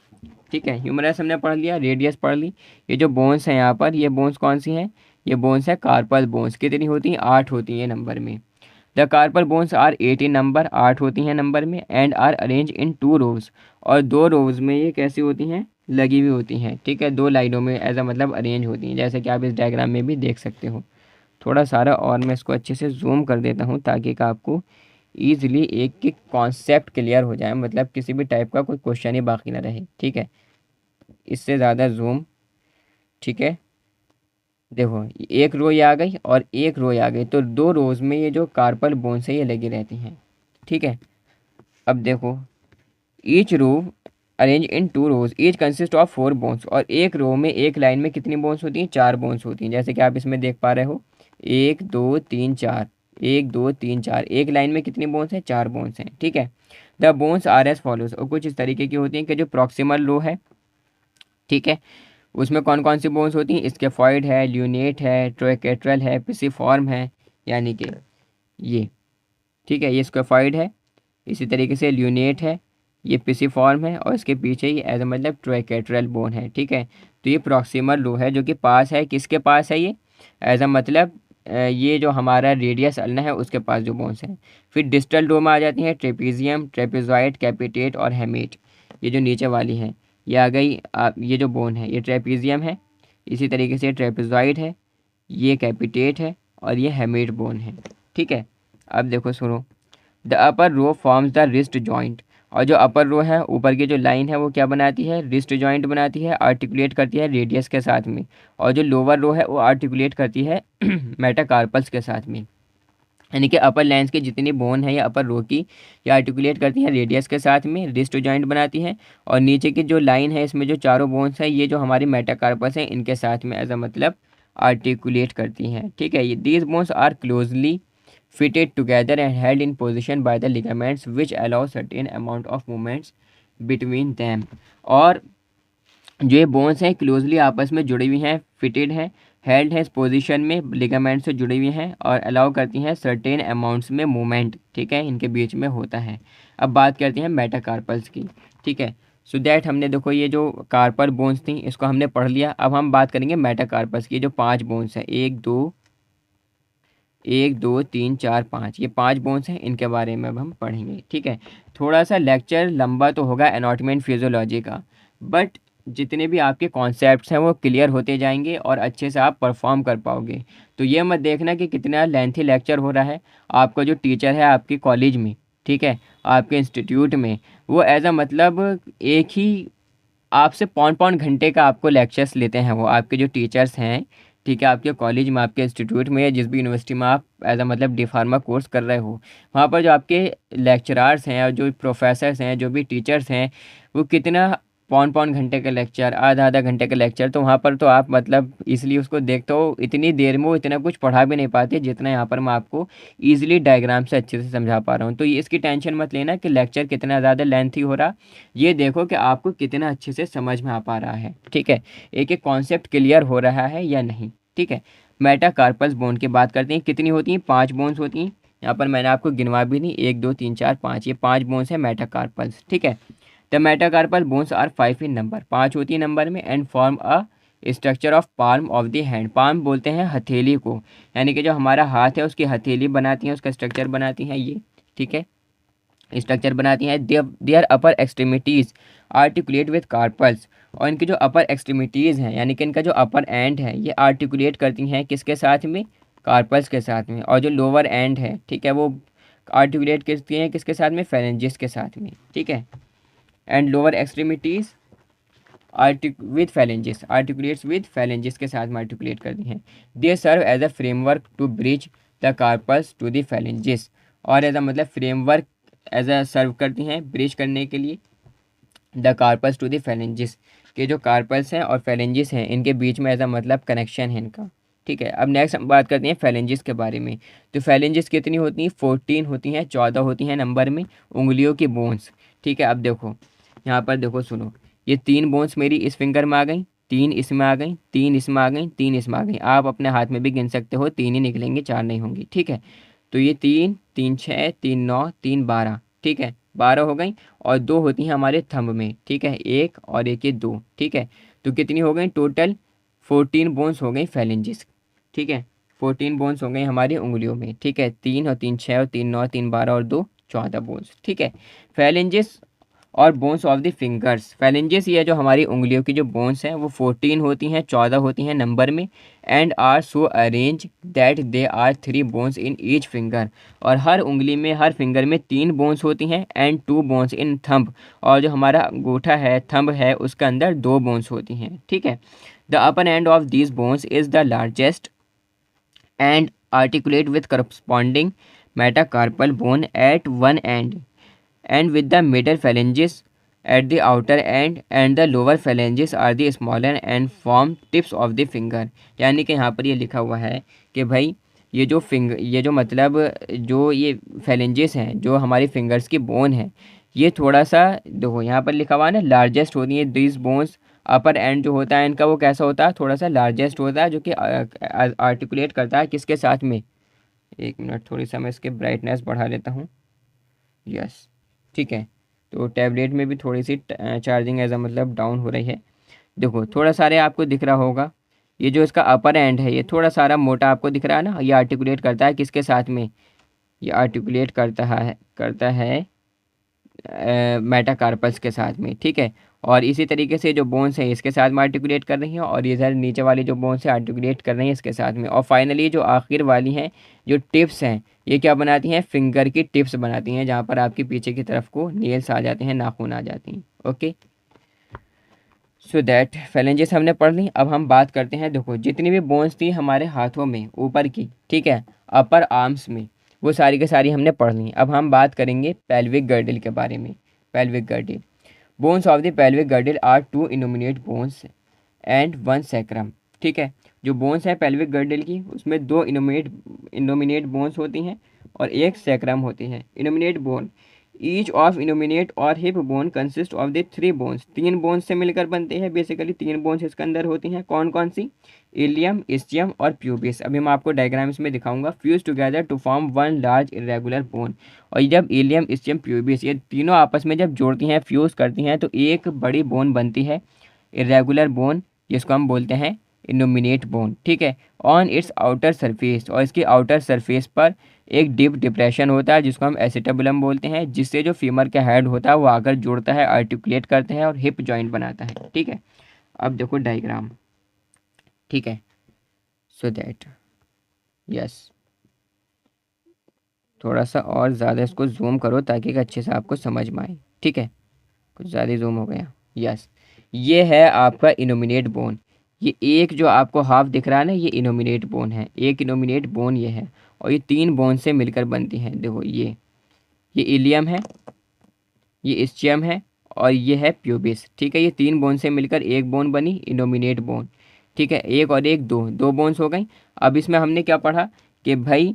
ठीक है, ह्यूमरस हमने पढ़ लिया, रेडियस पढ़ ली। ये जो बोन्स हैं यहाँ पर, ये बोन्स कौन सी हैं, ये बोन्स है कार्पल बोन्स। कितनी होती हैं, 8 होती हैं नंबर में। The carpal bones are 18 number, 8 होती हैं नंबर में, and are arrange in 2 rows, और 2 रोज में ये कैसी होती हैं, लगी हुई होती हैं। ठीक है, 2 लाइनों में ऐसा मतलब अरेंज होती हैं, जैसे कि आप इस डायग्राम में भी देख सकते हो। थोड़ा सारा और मैं इसको अच्छे से जूम कर देता हूँ ताकि कि आपको ईजिली एक एक कॉन्सेप्ट क्लियर हो जाए, मतलब किसी भी टाइप का कोई क्वेश्चन ही बाकी ना रहे। ठीक है, इससे ज़्यादा जूम। ठीक है, देखो एक रो ये आ गई और एक रो ये आ गई, तो 2 रोज में ये जो कार्पल बोन्स है ये लगी रहती हैं। ठीक है, अब देखो each row arrange in 2 rows, each consist of 4 bones, और एक रो में एक लाइन में कितनी बोन्स होती हैं, 4 बोन्स होती हैं, जैसे कि आप इसमें देख पा रहे हो 1 2 3 4, 1 2 3 4, एक लाइन में कितनी बोन्स हैं, 4 बोन्स हैं। ठीक है, the bones are as follows, और कुछ इस तरीके की होती हैं कि जो प्रॉक्सिमल रो है, ठीक है, उसमें कौन कौन सी बोन्स होती हैं, स्केफॉइड है, ल्यूनेट है, ट्रोकेट्रल है, पिसिफॉर्म है, यानी कि ये। ठीक है, ये स्केफॉइड है, इसी तरीके से ल्यूनेट है, ये पिसिफॉर्म है, और इसके पीछे ही एज मतलब ट्रोकेट्रल बोन है। ठीक है, तो ये प्रॉक्सिमल रो है जो कि पास है, किसके पास है ये, एज मतलब ये जो हमारा रेडियस अल्ना है उसके पास जो बोन्स हैं। फिर डिस्टल रो में आ जाती हैं ट्रेपीजियम, ट्रेपेजॉइड, कैपिटेट और हेमेट, ये जो नीचे वाली है ये आ गई। ये जो बोन है ये ट्रेपीजियम है, इसी तरीके से ट्रेपेजॉइड है, ये कैपिटेट है, और ये हेमेट बोन है। ठीक है, अब देखो सुनो, the upper row forms the wrist joint, और जो अपर रो है ऊपर की जो लाइन है वो क्या बनाती है, रिस्ट जॉइंट बनाती है, आर्टिकुलेट करती है रेडियस के साथ में, और जो लोअर रो है वो आर्टिकुलेट करती है मेटाकार्पल्स के साथ में, यानी कि अपर लाइन्स की जितनी बोन है या अपर रो की, ये आर्टिकुलेट करती है रेडियस के साथ में, रिस्ट जॉइंट बनाती है, और नीचे की जो लाइन है इसमें जो चारों बोन्स हैं ये जो हमारी मेटाकार्पस हैं इनके साथ में ऐसा मतलब आर्टिकुलेट करती हैं। ठीक है, ये these bones are closely fitted together and held in position by the ligaments which allow certain amount of movements between them, और जो ये बोन्स हैं क्लोजली आपस में जुड़ी हुई हैं, फिटेड हैं, हेल्ड है इस पोजीशन में लिगामेंट से जुड़ी हुई हैं, और अलाउ करती हैं सर्टेन अमाउंट्स में मूवमेंट। ठीक है, इनके बीच में होता है। अब बात करते हैं मेटाकार्पल्स की। ठीक है, सो दैट हमने देखो ये जो कार्पल बोन्स थी इसको हमने पढ़ लिया। अब हम बात करेंगे मेटाकार्पल्स की, जो 5 बोन्स हैं, 1 2 3 4 5, ये 5 बोन्स हैं, इनके बारे में अब हम पढ़ेंगे। ठीक है, थोड़ा सा लेक्चर लंबा तो होगा एनाटॉमी एंड फिजियोलॉजी का, बट जितने भी आपके कॉन्सेप्ट्स हैं वो क्लियर होते जाएंगे और अच्छे से आप परफॉर्म कर पाओगे। तो ये मत देखना कि कितना लेंथी लेक्चर हो रहा है। आपका जो टीचर है आपके कॉलेज में, ठीक है, आपके इंस्टीट्यूट में, वो एज अ मतलब एक ही आपसे पौन पौन घंटे का आपको लेक्चर्स लेते हैं वो आपके जो टीचर्स हैं। ठीक है, आपके कॉलेज में, आपके इंस्टीट्यूट में, या जिस भी यूनिवर्सिटी में आप एज अ मतलब डी फार्मा कोर्स कर रहे हो, वहाँ पर जो आपके लेक्चरार्स हैं और जो प्रोफेसर्स हैं, जो भी टीचर्स हैं, वो कितना पौन पौन घंटे का लेक्चर, आधा आधा घंटे का लेक्चर, तो वहाँ पर तो आप मतलब इसलिए उसको देखते हो, इतनी देर में वो इतना कुछ पढ़ा भी नहीं पाते जितना यहाँ पर मैं आपको ईजिली डायग्राम से अच्छे से समझा पा रहा हूँ। तो ये इसकी टेंशन मत लेना कि लेक्चर कितना ज़्यादा लेंथी हो रहा, ये देखो कि आपको कितना अच्छे से समझ में आ पा रहा है। ठीक है, एक एक कॉन्सेप्ट क्लियर हो रहा है या नहीं। ठीक है, मेटाकार्पस बोन की बात करते हैं, कितनी होती हैं, 5 बोन्स होती हैं। यहाँ पर मैंने आपको गिनवा भी नहीं, 1 2 3 4 5, ये 5 बोन्स हैं मेटाकार्पल्स। ठीक है, the metacarpal bones are 5 in number, 5 होती है नंबर में, and form a structure of palm of the hand. Palm बोलते हैं हथेली को, यानी कि जो हमारा हाथ है उसकी हथेली बनाती हैं, उसका स्ट्रक्चर बनाती हैं ये, ठीक है, स्ट्रक्चर बनाती हैं। Their upper extremities articulate with carpals, और इनकी जो अपर एक्सट्रीमिटीज़ हैं यानी कि इनका जो अपर एंड है ये आर्टिकुलेट करती हैं किसके साथ में, कार्पल्स के साथ में, और जो लोअर एंड है, ठीक है, वो आर्टिकुलेट करती हैं किसके साथ में, फेरेंजिस के साथ में, ठीक है, and lower extremities with phalanges, articulates with phalanges के साथ में आर्टिकुलेट करती हैं। They serve as a framework to bridge the carpals to the phalanges, और एज अ मतलब फ्रेमवर्क एज अ सर्व करती हैं ब्रिज करने के लिए the carpals to the phalanges, के जो कार्पल्स हैं और फैलेंजिस हैं इनके बीच में एज अ मतलब कनेक्शन है इनका, ठीक है। अब नेक्स्ट हम बात करते हैं फैलेंजिस के बारे में। तो फैलेंजिस कितनी होती हैं, 14 होती हैं, 14 होती हैं नंबर में उंगलियों की बोन्स, ठीक है। अब देखो यहाँ पर देखो सुनो, ये 3 बोन्स मेरी इस फिंगर में आ गई, 3 इसमें आ गई, 3 इसमें आ गई, 3 इसमें आ गई, आप अपने हाथ में भी गिन सकते हो, 3 ही निकलेंगे, 4 नहीं होंगी, ठीक है। तो ये 3 3 6 3 9 3 12, ठीक है, 12 हो गई, और 2 होती हैं हमारे थंब में, ठीक है, एक और एक ये 2, ठीक है। तो कितनी हो गई टोटल, 14 बोन्स हो गई फैलेंजिस, ठीक है, 14 बोन्स हो गई हमारी उंगलियों में, ठीक है, 3 और 3 6 और 3 9 3 12 और 2 14 बोन्स, ठीक है। फैलेंजिस और bones of the fingers, phalanges ये जो हमारी उंगलियों की जो बोन्स हैं वो 14 होती हैं, 14 होती हैं नंबर में, and are so arrange that they are 3 bones in each finger, और हर उंगली में हर फिंगर में 3 बोन्स होती हैं, एंड 2 बोन्स इन थंब, और जो हमारा अंगूठा है थंब है उसके अंदर 2 बोन्स होती हैं, ठीक है। The upper end of these bones is the largest and articulate with corresponding metacarpal bone at one end, and with the middle phalanges at the outer end and the lower phalanges are the smaller and form tips of the finger। यानी कि यहाँ पर ये लिखा हुआ है कि भाई ये जो मतलब जो ये phalanges हैं जो हमारी फिंगर्स की बोन है, ये थोड़ा सा देखो यहाँ पर लिखा हुआ है ना, लार्जेस्ट होती है दिस बोन्स, अपर एंड जो होता है इनका वो कैसा होता है, थोड़ा सा लार्जेस्ट होता है, जो कि आर्टिकुलेट करता है किसके साथ में, एक मिनट थोड़ी सा मैं इसके ब्राइटनेस बढ़ा लेता हूँ, यस, ठीक है। तो टैबलेट में भी थोड़ी सी चार्जिंग एज अ मतलब डाउन हो रही है, देखो थोड़ा सारे आपको दिख रहा होगा, ये जो इसका अपर एंड है ये थोड़ा सारा मोटा आपको दिख रहा है ना, ये आर्टिकुलेट करता है किसके साथ में, ये आर्टिकुलेट करता है मेटाकार्पस के साथ में, ठीक है। और इसी तरीके से जो बोन्स हैं इसके साथ में आर्टिकुलेट कर रही हैं, और इधर नीचे वाली जो बोन्स हैं आर्टिकुलेट कर रही हैं इसके साथ में, और फाइनली जो आखिर वाली हैं जो टिप्स हैं ये क्या बनाती हैं, फिंगर की टिप्स बनाती हैं, जहाँ पर आपके पीछे की तरफ को नेल्स आ जाते हैं, नाखून आ जाती हैं, ओके। सो दैट फैलेंजेस हमने पढ़ ली। अब हम बात करते हैं, देखो जितनी भी बोन्स थी हमारे हाथों में ऊपर की, ठीक है, अपर आर्म्स में, वो सारी की सारी हमने पढ़ ली। अब हम बात करेंगे पेल्विक गर्डल के बारे में। Pelvic girdle, bones of the pelvic girdle are 2 innominate bones and 1 sacrum, ठीक है। जो बोन्स हैं पेल्विक गर्डल की उसमें 2 इनोमिनेट बोन्स होती हैं और 1 सैक्रम होती है। Innominate bone, each of innominate और hip bone consist of the 3 bones, 3 bones से मिलकर बनते हैं, बेसिकली 3 बोन्स इसके अंदर होती हैं, कौन कौन सी, इलियम, इस्चियम और प्यूबिस। अभी मैं आपको डायग्राम्स में दिखाऊंगा। Fuse together to form one large irregular bone, और जब इलियम, इस्चियम, प्यूबिस ये तीनों आपस में जब जोड़ती हैं, फ्यूज करती हैं, तो एक बड़ी बोन बनती है, इरेगुलर बोन, जिसको हम बोलते हैं इनोमिनेट बोन, ठीक है। ऑन इट्स आउटर सरफेस, और इसकी आउटर सरफेस पर एक डीप डिप्रेशन होता है जिसको हम एसिटेबुलम बोलते हैं, जिससे जो फीमर का हेड होता है वो आकर जुड़ता है, आर्टिकुलेट करता है और हिप जॉइंट बनाता है, ठीक है। अब देखो डायग्राम, ठीक है, सो दैट यस, थोड़ा सा और ज़्यादा इसको जूम करो ताकि अच्छे से आपको समझ में आए, ठीक है, कुछ ज़्यादा जूम हो गया, यस। ये है आपका इनोमिनेट बोन, ये एक जो आपको हाफ दिख रहा है ना, ये इनोमिनेट बोन है, एक इनोमिनेट बोन ये है, और ये 3 बोन से मिलकर बनती हैं। देखो ये इलियम है, ये इस्चियम है, और ये है प्यूबिस, ठीक है। ये 3 बोन से मिलकर एक बोन बनी, इनोमिनेट बोन, ठीक है। एक और एक, दो बोन्स हो गई। अब इसमें हमने क्या पढ़ा कि भाई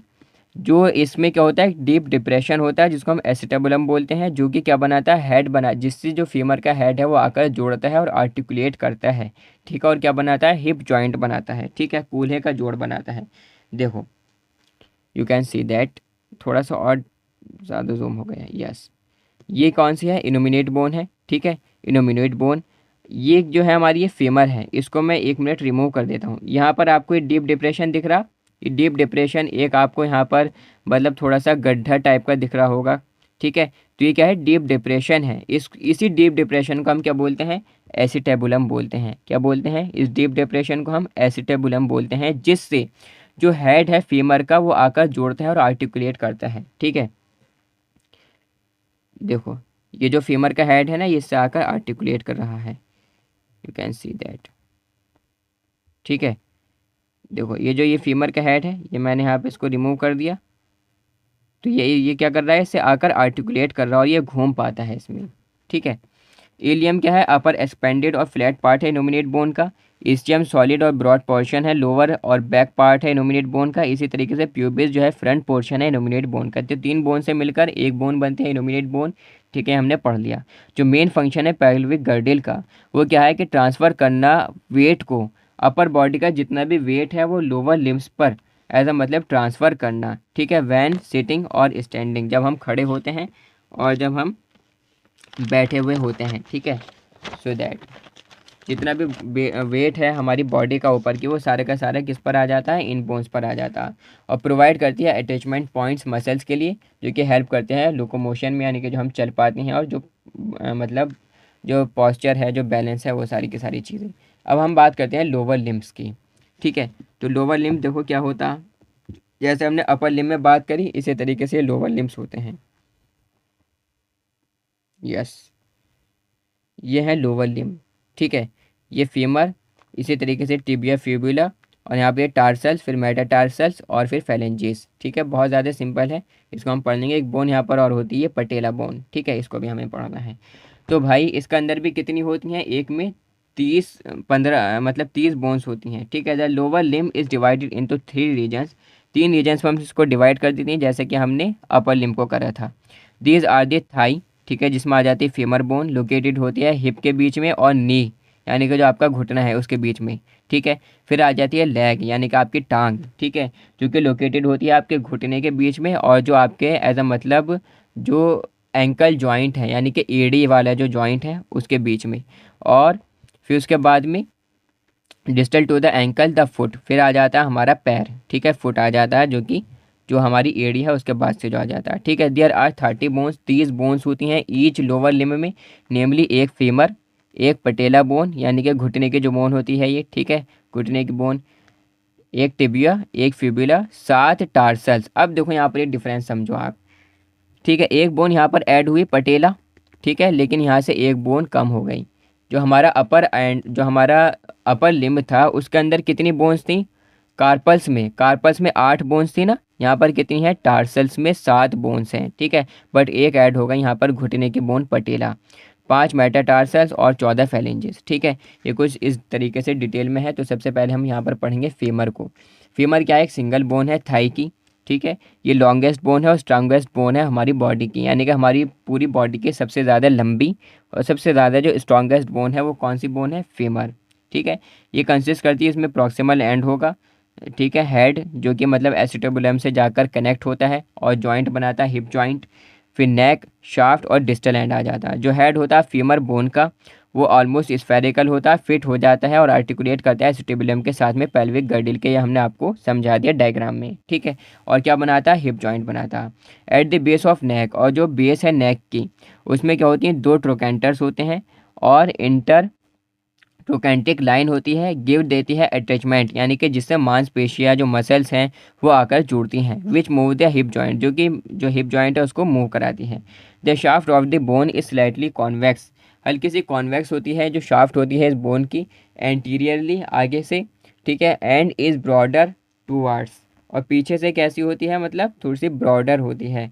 जो इसमें क्या होता है, डीप डिप्रेशन होता है जिसको हम एसिटेबुलम बोलते हैं, जो कि क्या बनाता है, हेड बना, जिससे जो फीमर का हेड है वो आकर जोड़ता है और आर्टिकुलेट करता है, ठीक है, और क्या बनाता है, हिप जॉइंट बनाता है, ठीक है, कूल्हे का जोड़ बनाता है। देखो यू कैन सी दैट, थोड़ा सा और ज़्यादा जूम हो गया, यस। ये कौन सी है, इनोमिनेट बोन है, ठीक है, इनोमिनेट बोन। ये जो है हमारी ये फेमर है, इसको मैं 1 मिनट रिमूव कर देता हूँ। यहाँ पर आपको ये डीप डिप्रेशन दिख रहा, ये डीप डिप्रेशन एक आपको यहाँ पर मतलब थोड़ा सा गड्ढा टाइप का दिख रहा होगा, ठीक है। तो ये क्या है, डीप डिप्रेशन है। इसी डीप डिप्रेशन को हम क्या बोलते हैं, एसिटेबुलम बोलते हैं। क्या बोलते हैं, इस डीप डिप्रेशन को हम एसिटेबुलम बोलते हैं, जिससे जो हेड है फीमर का वो आकर जोड़ता है और आर्टिकुलेट करता है, ठीक है। देखो ये जो फीमर का हेड है ना, ये इससे आकर आर्टिकुलेट कर रहा है, यू कैन सी दैट, ठीक है। देखो ये जो ये फीमर का हेड है, ये मैंने यहाँ पे इसको रिमूव कर दिया, तो ये क्या कर रहा है, इससे आकर आर्टिकुलेट कर रहा है और ये घूम पाता है इसमें, ठीक है। इलियम क्या है, अपर एक्सपेंडेड और फ्लैट पार्ट है इनोमिनेट बोन का। इस्टियम सॉलिड और ब्रॉड पोर्शन है, लोअर और बैक पार्ट है इनोमिनेट बोन का। इसी तरीके से प्यूबिस जो है फ्रंट पोर्शन है इनोमिनेट बोन का। तो 3 बोन से मिलकर एक बोन बनते हैं इनोमिनेट बोन, ठीक है, हमने पढ़ लिया। जो मेन फंक्शन है पेल्विक गर्डल का, वो क्या है कि ट्रांसफ़र करना वेट को, अपर बॉडी का जितना भी वेट है वो लोअर लिम्स पर एज अ मतलब ट्रांसफ़र करना, ठीक है, वैन सिटिंग और स्टैंडिंग, जब हम खड़े होते हैं और जब हम बैठे हुए होते हैं, ठीक है। सो दैट जितना भी वेट है हमारी बॉडी का ऊपर की, वो सारे का सारा किस पर आ जाता है, इन बोन्स पर आ जाता है। और प्रोवाइड करती है अटैचमेंट पॉइंट्स मसल्स के लिए, जो कि हेल्प करते हैं लोकोमोशन में, यानी कि जो हम चल पाते हैं, और जो मतलब जो पॉस्चर है, जो बैलेंस है, वो सारी की सारी चीज़ें। अब हम बात करते हैं लोअर लिम्स की, ठीक है। तो लोअर लिम्स देखो क्या होता है, जैसे हमने अपर लिम में बात करी, इसी तरीके से लोअर लिम्स होते हैं। यस, ये है लोअर लिम, ठीक है। ये फीमर, इसी तरीके से टिबिया फ्यूबुला, और यहाँ पे टार्सल्स, फिर मेटाटार्सल्स, और फिर फेलेंजेस, ठीक है। बहुत ज़्यादा सिंपल है, इसको हम पढ़ लेंगे। एक बोन यहाँ पर और होती है पटेला बोन, ठीक है, इसको भी हमें पढ़ना है। तो भाई इसका अंदर भी कितनी होती हैं, एक में 30-15 मतलब 30 बोन्स होती हैं, ठीक है। The lower limb is divided into 3 regions, 3 regions में हम इसको डिवाइड कर देते हैं, जैसे कि हमने अपर लिम को करा था। दीज आर दी थाई, ठीक है, जिसमें आ जाती है फीमर बोन, लोकेटेड होती है हिप के बीच में, और नी यानी कि जो आपका घुटना है उसके बीच में, ठीक है। फिर आ जाती है लेग, यानी कि आपकी टांग, ठीक है, जो कि लोकेटेड होती है आपके घुटने के बीच में, और जो आपके एज अ मतलब जो एंकल जॉइंट है, यानी कि एड़ी वाला जो जॉइंट है उसके बीच में। और फिर उसके बाद में distal to the ankle the foot, फिर आ जाता है हमारा पैर, ठीक है, फुट आ जाता है, जो कि जो हमारी एड़ी है उसके बाद से जो आ जाता है, ठीक है। देयर आर 30 बोन्स, 30 बोन्स होती हैं ईच लोअर लिम्ब में, नेमली एक फीमर, एक पटेला बोन, यानी कि घुटने की जो बोन होती है ये, ठीक है, घुटने की बोन, एक टिबिया, एक फिबुला, 7 टार्सल्स। अब देखो यहाँ पर एक डिफरेंस समझो आप, ठीक है। एक बोन यहाँ पर ऐड हुई पटेला, ठीक है, लेकिन यहाँ से एक बोन कम हो गई। जो हमारा अपर लिम्ब था उसके अंदर कितनी बोन्स थी, कार्पल्स में 8 बोन्स थी ना, यहाँ पर कितनी है, टार्सल्स में 7 बोन्स हैं, ठीक है। बट एक ऐड होगा यहाँ पर घुटने की बोन पटेला, 5 मेटाटार्सल्स और 14 फैलेंजेस, ठीक है। ये कुछ इस तरीके से डिटेल में है। तो सबसे पहले हम यहाँ पर पढ़ेंगे फीमर को। फीमर क्या है, एक सिंगल बोन है थाई की, ठीक है। ये लॉन्गेस्ट बोन है और स्ट्रांगेस्ट बोन है हमारी बॉडी की, यानी कि हमारी पूरी बॉडी की सबसे ज़्यादा लंबी और सबसे ज़्यादा जो स्ट्रांगेस्ट बोन है वो कौन सी बोन है, फीमर, ठीक है। ये कंसिस्ट करती है, इसमें प्रॉक्सिमल एंड होगा, ठीक है, हेड जो कि मतलब एसिटेबुलम से जाकर कनेक्ट होता है और जॉइंट बनाता है, हिप जॉइंट। फिर नेक, शाफ्ट और डिस्टल एंड आ जाता है। जो हेड होता है फीमर बोन का, वो ऑलमोस्ट स्फेरिकल होता है, फिट हो जाता है और आर्टिकुलेट करता है एसिटेबुलम के साथ में पेल्विक गर्डल के, ये हमने आपको समझा दिया डायग्राम में, ठीक है। और क्या बनाता है, हिप जॉइंट बनाता है। At the base of neck, और जो बेस है नेक की, उसमें क्या होती हैं, 2 ट्रोकेंटर्स होते हैं और इंटर ट्रोकेंटिक लाइन होती है, गिव देती है अटैचमेंट, यानी कि जिससे मांसपेशियाँ जो मसल्स हैं वो आकर जुड़ती हैं, which move the hip joint, जो कि जो हिप जॉइंट है उसको मूव कराती है। The shaft of the bone is slightly convex, हल्की सी कॉन्वेक्स होती है जो शाफ्ट होती है इस बोन की, एंटीरियरली आगे से, ठीक है, एंड इज ब्रॉडर टूवर्ड्स, और पीछे से कैसी होती है, मतलब थोड़ी सी ब्रॉडर होती है,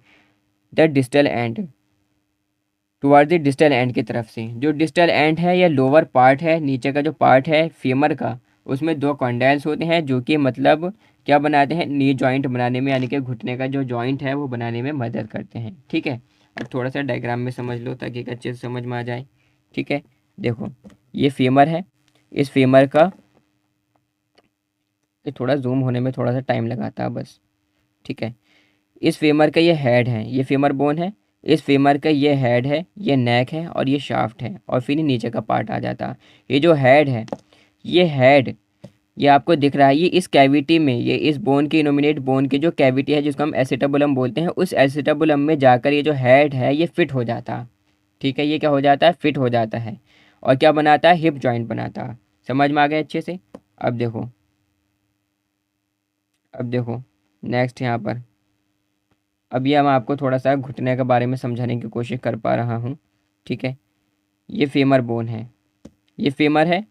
the distal end, toward the distal end की तरफ से। जो डिस्टल एंड है या लोअर पार्ट है, नीचे का जो पार्ट है फीमर का, उसमें 2 कॉन्डाइल्स होते हैं जो कि मतलब क्या बनाते हैं, नी जॉइंट बनाने में, यानी कि घुटने का जो जॉइंट है वो बनाने में मदद करते हैं, ठीक है। अब थोड़ा सा डायग्राम में समझ लो ताकि एक अच्छे से समझ में आ जाए, ठीक है। देखो ये फीमर है, इस फीमर का, ये थोड़ा जूम होने में थोड़ा सा टाइम लगाता है बस, ठीक है। इस फीमर का ये हेड है, ये फीमर बोन है, इस फीमर का ये हेड है, ये नेक है और ये शाफ्ट है, और फिर ये नीचे का पार्ट आ जाता है। ये जो हेड है, ये हेड, ये आपको दिख रहा है, ये इस कैविटी में, ये इस बोन के इनोमिनेट बोन की जो कैविटी है जिसको हम एसिटाबुलम बोलते हैं, उस एसिटाबुलम में जाकर ये जो हेड है ये फिट हो जाता है। ठीक है, ये क्या हो जाता है, फिट हो जाता है, और क्या बनाता है, हिप जॉइंट बनाता है। समझ में आ गया अच्छे से। अब देखो, अब देखो नेक्स्ट यहाँ पर, अब ये मैं आपको थोड़ा सा घुटने के बारे में समझाने की कोशिश कर पा रहा हूँ। ठीक है, ये फीमर बोन है, ये फीमर है,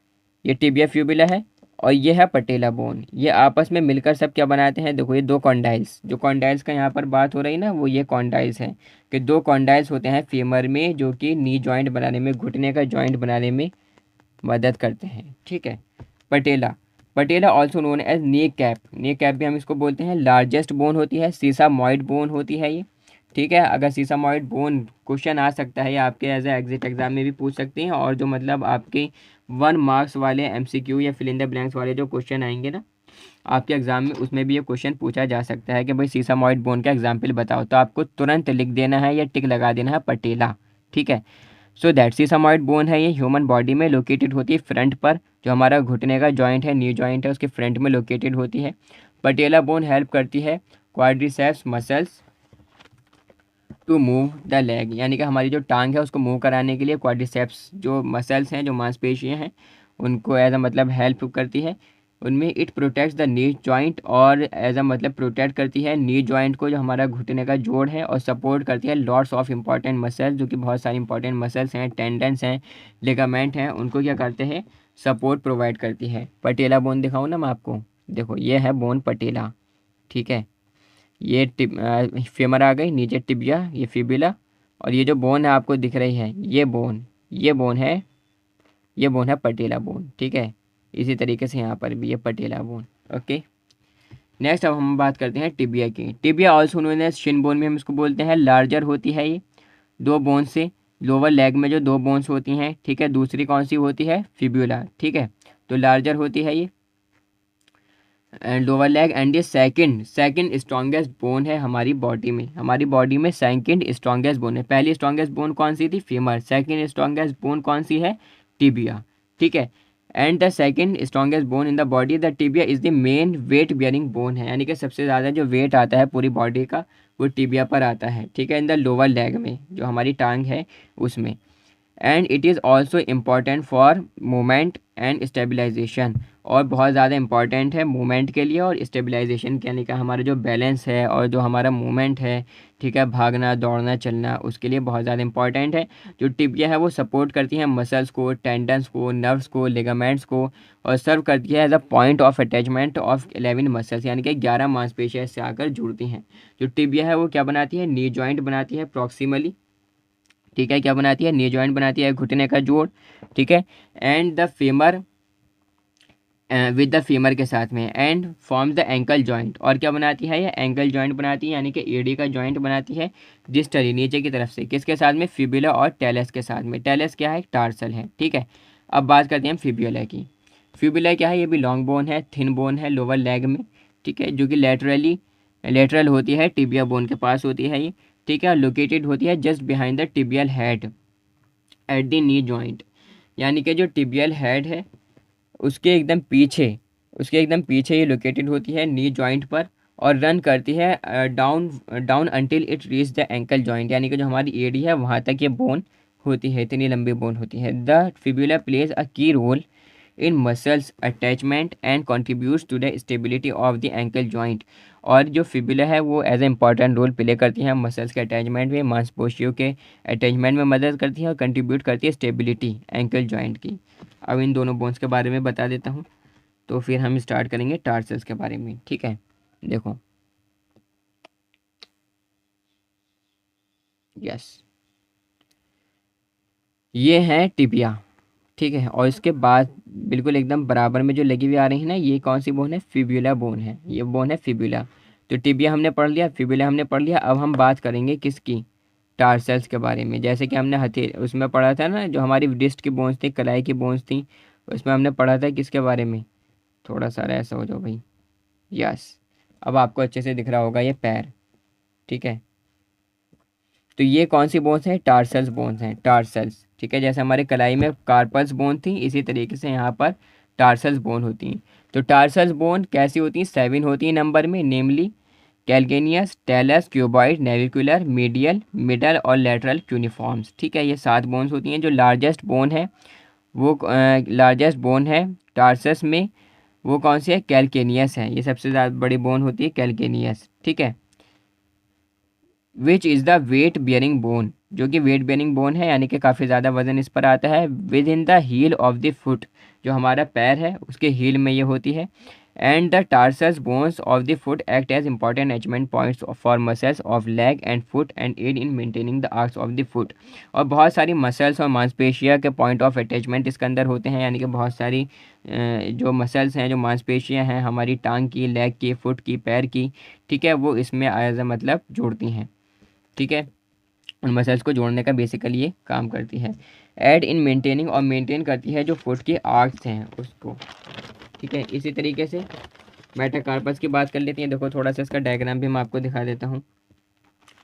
ये टिबिया फ्यूबिला है, और ये है पटेला बोन। ये आपस में मिलकर सब क्या बनाते हैं, देखो ये दो कॉन्डाइल्स, जो कॉन्डाइल्स का यहाँ पर बात हो रही ना, वो ये कॉन्डाइल्स हैं, कि दो कॉन्डाइल्स होते हैं फीमर में जो कि नी जॉइंट बनाने में, घुटने का जॉइंट बनाने में मदद करते हैं। ठीक है, patella, patella also known as knee cap, knee cap भी हम इसको बोलते हैं। लार्जेस्ट बोन होती है, सीसामॉइड बोन होती है ये। ठीक है, अगर सीसामॉइड बोन क्वेश्चन आ सकता है, या आपके एज ए एग्जिट एग्जाम में भी पूछ सकते हैं, और जो मतलब आपके 1 मार्क्स वाले एमसीक्यू या फिल इन द ब्लैंक्स वाले जो क्वेश्चन आएंगे ना आपके एग्जाम में, उसमें भी ये क्वेश्चन पूछा जा सकता है कि भाई सीसामॉइड बोन का एग्जाम्पल बताओ, तो आपको तुरंत लिख देना है या टिक लगा देना है पटेला। ठीक है, सो दैट सीसामॉइड बोन है, ये ह्यूमन बॉडी में लोकेटेड होती है फ्रंट पर, जो हमारा घुटने का जॉइंट है, नी जॉइंट है, उसके फ्रंट में लोकेटेड होती है। पटेला बोन हेल्प करती है quadriceps muscles to move the leg, यानी कि हमारी जो टांग है उसको मूव कराने के लिए क्वाड्रिसेप्स जो मसल्स हैं, जो मांसपेशियां हैं, उनको एज अ मतलब हेल्प करती है उनमें। It protects the knee joint, और एज अ मतलब प्रोटेक्ट करती है नी जॉइंट को, जो हमारा घुटने का जोड़ है, और सपोर्ट करती है लॉट्स ऑफ इंपॉर्टेंट मसल्स, जो कि बहुत सारी इंपॉर्टेंट मसल्स हैं, टेंडन्स हैं, लिगामेंट हैं, उनको क्या करते हैं, सपोर्ट प्रोवाइड करती है। पटेला बोन दिखाऊँ ना मैं आपको, देखो ये है बोन पटेला। ठीक है, ये फेमर आ गई, नीचे टिबिया, ये फिबिला, और ये जो बोन है आपको दिख रही है, ये बोन, ये बोन है, ये बोन है पटेला बोन। ठीक है, इसी तरीके से यहाँ पर भी ये पटेला बोन। ओके, नेक्स्ट अब हम बात करते हैं टिबिया की। Tibia also known as shin bone भी हम इसको बोलते हैं। लार्जर होती है ये दो बोन से, लोअर लेग में जो दो बोन्स होती हैं। ठीक है, दूसरी कौन सी होती है, फिब्यूला। ठीक है, तो लार्जर होती है ये एंड लोअर लेग, एंड ये सेकंड सेकंड स्ट्रॉन्गेस्ट बोन है हमारी बॉडी में। हमारी बॉडी में सेकंड स्ट्रॉन्गेस्ट बोन है। पहली स्ट्रॉन्गेस्ट बोन कौन सी थी, फीमर। सेकंड स्ट्रॉन्गेस्ट बोन कौन सी है, टिबिया। ठीक है, and the second strongest bone in the body, the tibia is the main weight bearing bone है, यानी कि सबसे ज़्यादा जो वेट आता है पूरी बॉडी का वो टिबिया पर आता है। ठीक है, इन द लोअर लेग में, जो हमारी टांग है उसमें। And it is also important for movement and stabilisation, और बहुत ज़्यादा इंपॉर्टेंट है मूवमेंट के लिए और स्टेबलाइजेशन के, यानी कि हमारा जो बैलेंस है और जो हमारा मूवमेंट है, ठीक है, भागना दौड़ना चलना, उसके लिए बहुत ज़्यादा इंपॉर्टेंट है। जो टिबिया है वो सपोर्ट करती है मसल्स को, टेंडन्स को, नर्व्स को, लिगामेंट्स को, और सर्व करती है as a point of attachment of 11 muscles, यानी कि 11 मांसपेशियां इससे आकर जुड़ती हैं। जो टिबिया है वो क्या बनाती है, नी जॉइंट बनाती है प्रॉक्सिमली। ठीक है, क्या बनाती है, नी जॉइंट बनाती है, घुटने का जोड़। ठीक है, and the femur, with the femur के साथ में, and form the ankle joint, और क्या बनाती है, ये एंकल जॉइंट बनाती है, यानी कि एडी का जॉइंट बनाती है डिस्टली नीचे की तरफ से, किसके साथ में, फिबुला और टेलस के साथ में। टेलस क्या है, टार्सल है। ठीक है, अब बात करते हैं फिब्युला की। फिब्युला क्या है, ये भी लॉन्ग बोन है, थिन बोन है लोअर लेग में। ठीक है, जो कि लेटरल होती है, टिबिया बोन के पास होती है ये। ठीक है, लोकेटेड होती है just behind the tibial head at the knee joint, यानी कि जो टिबियल हेड है उसके एकदम पीछे, उसके एकदम पीछे ये लोकेटेड होती है नी जॉइंट पर, और रन करती है down down until it reach the ankle joint, यानी कि जो हमारी एडी है वहाँ तक ये बोन होती है, इतनी लंबी बोन होती है। The fibula plays a key role in muscles attachment and contributes to the stability of the ankle joint, और जो फिब्यूला है वो as a important role play करती है मसल्स के अटैचमेंट में, मांसपेशियों के अटैचमेंट में मदद करती है, और कंट्रीब्यूट करती है स्टेबिलिटी एंकल जॉइंट की। अब इन दोनों बोन्स के बारे में बता देता हूँ, तो फिर हम स्टार्ट करेंगे टार्सल्स के बारे में। ठीक है, देखो, यस, ये है टिबिया। ठीक है, और इसके बाद बिल्कुल एकदम बराबर में जो लगी हुई आ रही है ना, ये कौन सी बोन है, फिब्यूला बोन है, ये बोन है फिब्यूला। तो टिबिया हमने पढ़ लिया, फिब्यूला हमने पढ़ लिया। अब हम बात करेंगे किसकी, टार्सल्स के बारे में। जैसे कि हमने हथेली उसमें पढ़ा था ना, जो हमारी रिस्ट की बोन्स थी, कलाई की बोन्स थी, उसमें हमने पढ़ा था किसके बारे में, थोड़ा सा ऐसा हो जाओ भाई, यस, अब आपको अच्छे से दिख रहा होगा ये पैर। ठीक है, तो ये कौन सी बोन्स हैं? टार्सल्स बोन्स हैं, टार्सल्स। ठीक है, जैसे हमारे कलाई में कार्पल्स बोन थी, इसी तरीके से यहाँ पर टार्सल्स बोन होती हैं। तो टार्सल्स बोन कैसी होती हैं? 7 होती हैं नंबर में, namely calcaneus, talus, cuboid, navicular, medial, middle और लेटरल क्यूनिफॉर्म्स। ठीक है, ये 7 बोन्स होती हैं। जो लार्जेस्ट बोन है वो लार्जेस्ट बोन है टार्सस में, वो कौन सी है? कैल्केनियस है। ये सबसे ज़्यादा बड़ी बोन होती है कैल्केनियस। ठीक है, which is the weight bearing bone, जो कि वेट बियरिंग बोन है, यानी कि काफ़ी ज़्यादा वजन इस पर आता है। Within the heel of the foot, जो हमारा पैर है उसके हील में ये होती है। And the tarsus bones of the foot act as important attachment points for muscles of leg and foot and aid in maintaining the arches of the foot. और बहुत सारी मसल्स और मांसपेशियाँ के पॉइंट ऑफ अटैचमेंट इसके अंदर होते हैं, यानी कि बहुत सारी जो मसल्स हैं, जो मांसपेशियाँ हैं हमारी टांग की, लेग की, फुट की, पैर की, ठीक है, वो इसमें एज मतलब जोड़ती हैं। ठीक है, उन मसल्स को जोड़ने का बेसिकली ये काम करती है। एड इन मेंटेनिंग, और मेंटेन करती है जो फुट के आर्क्स हैं उसको। ठीक है, इसी तरीके से मेटाकार्पस की बात कर लेते हैं। देखो थोड़ा सा इसका डायग्राम भी मैं आपको दिखा देता हूँ।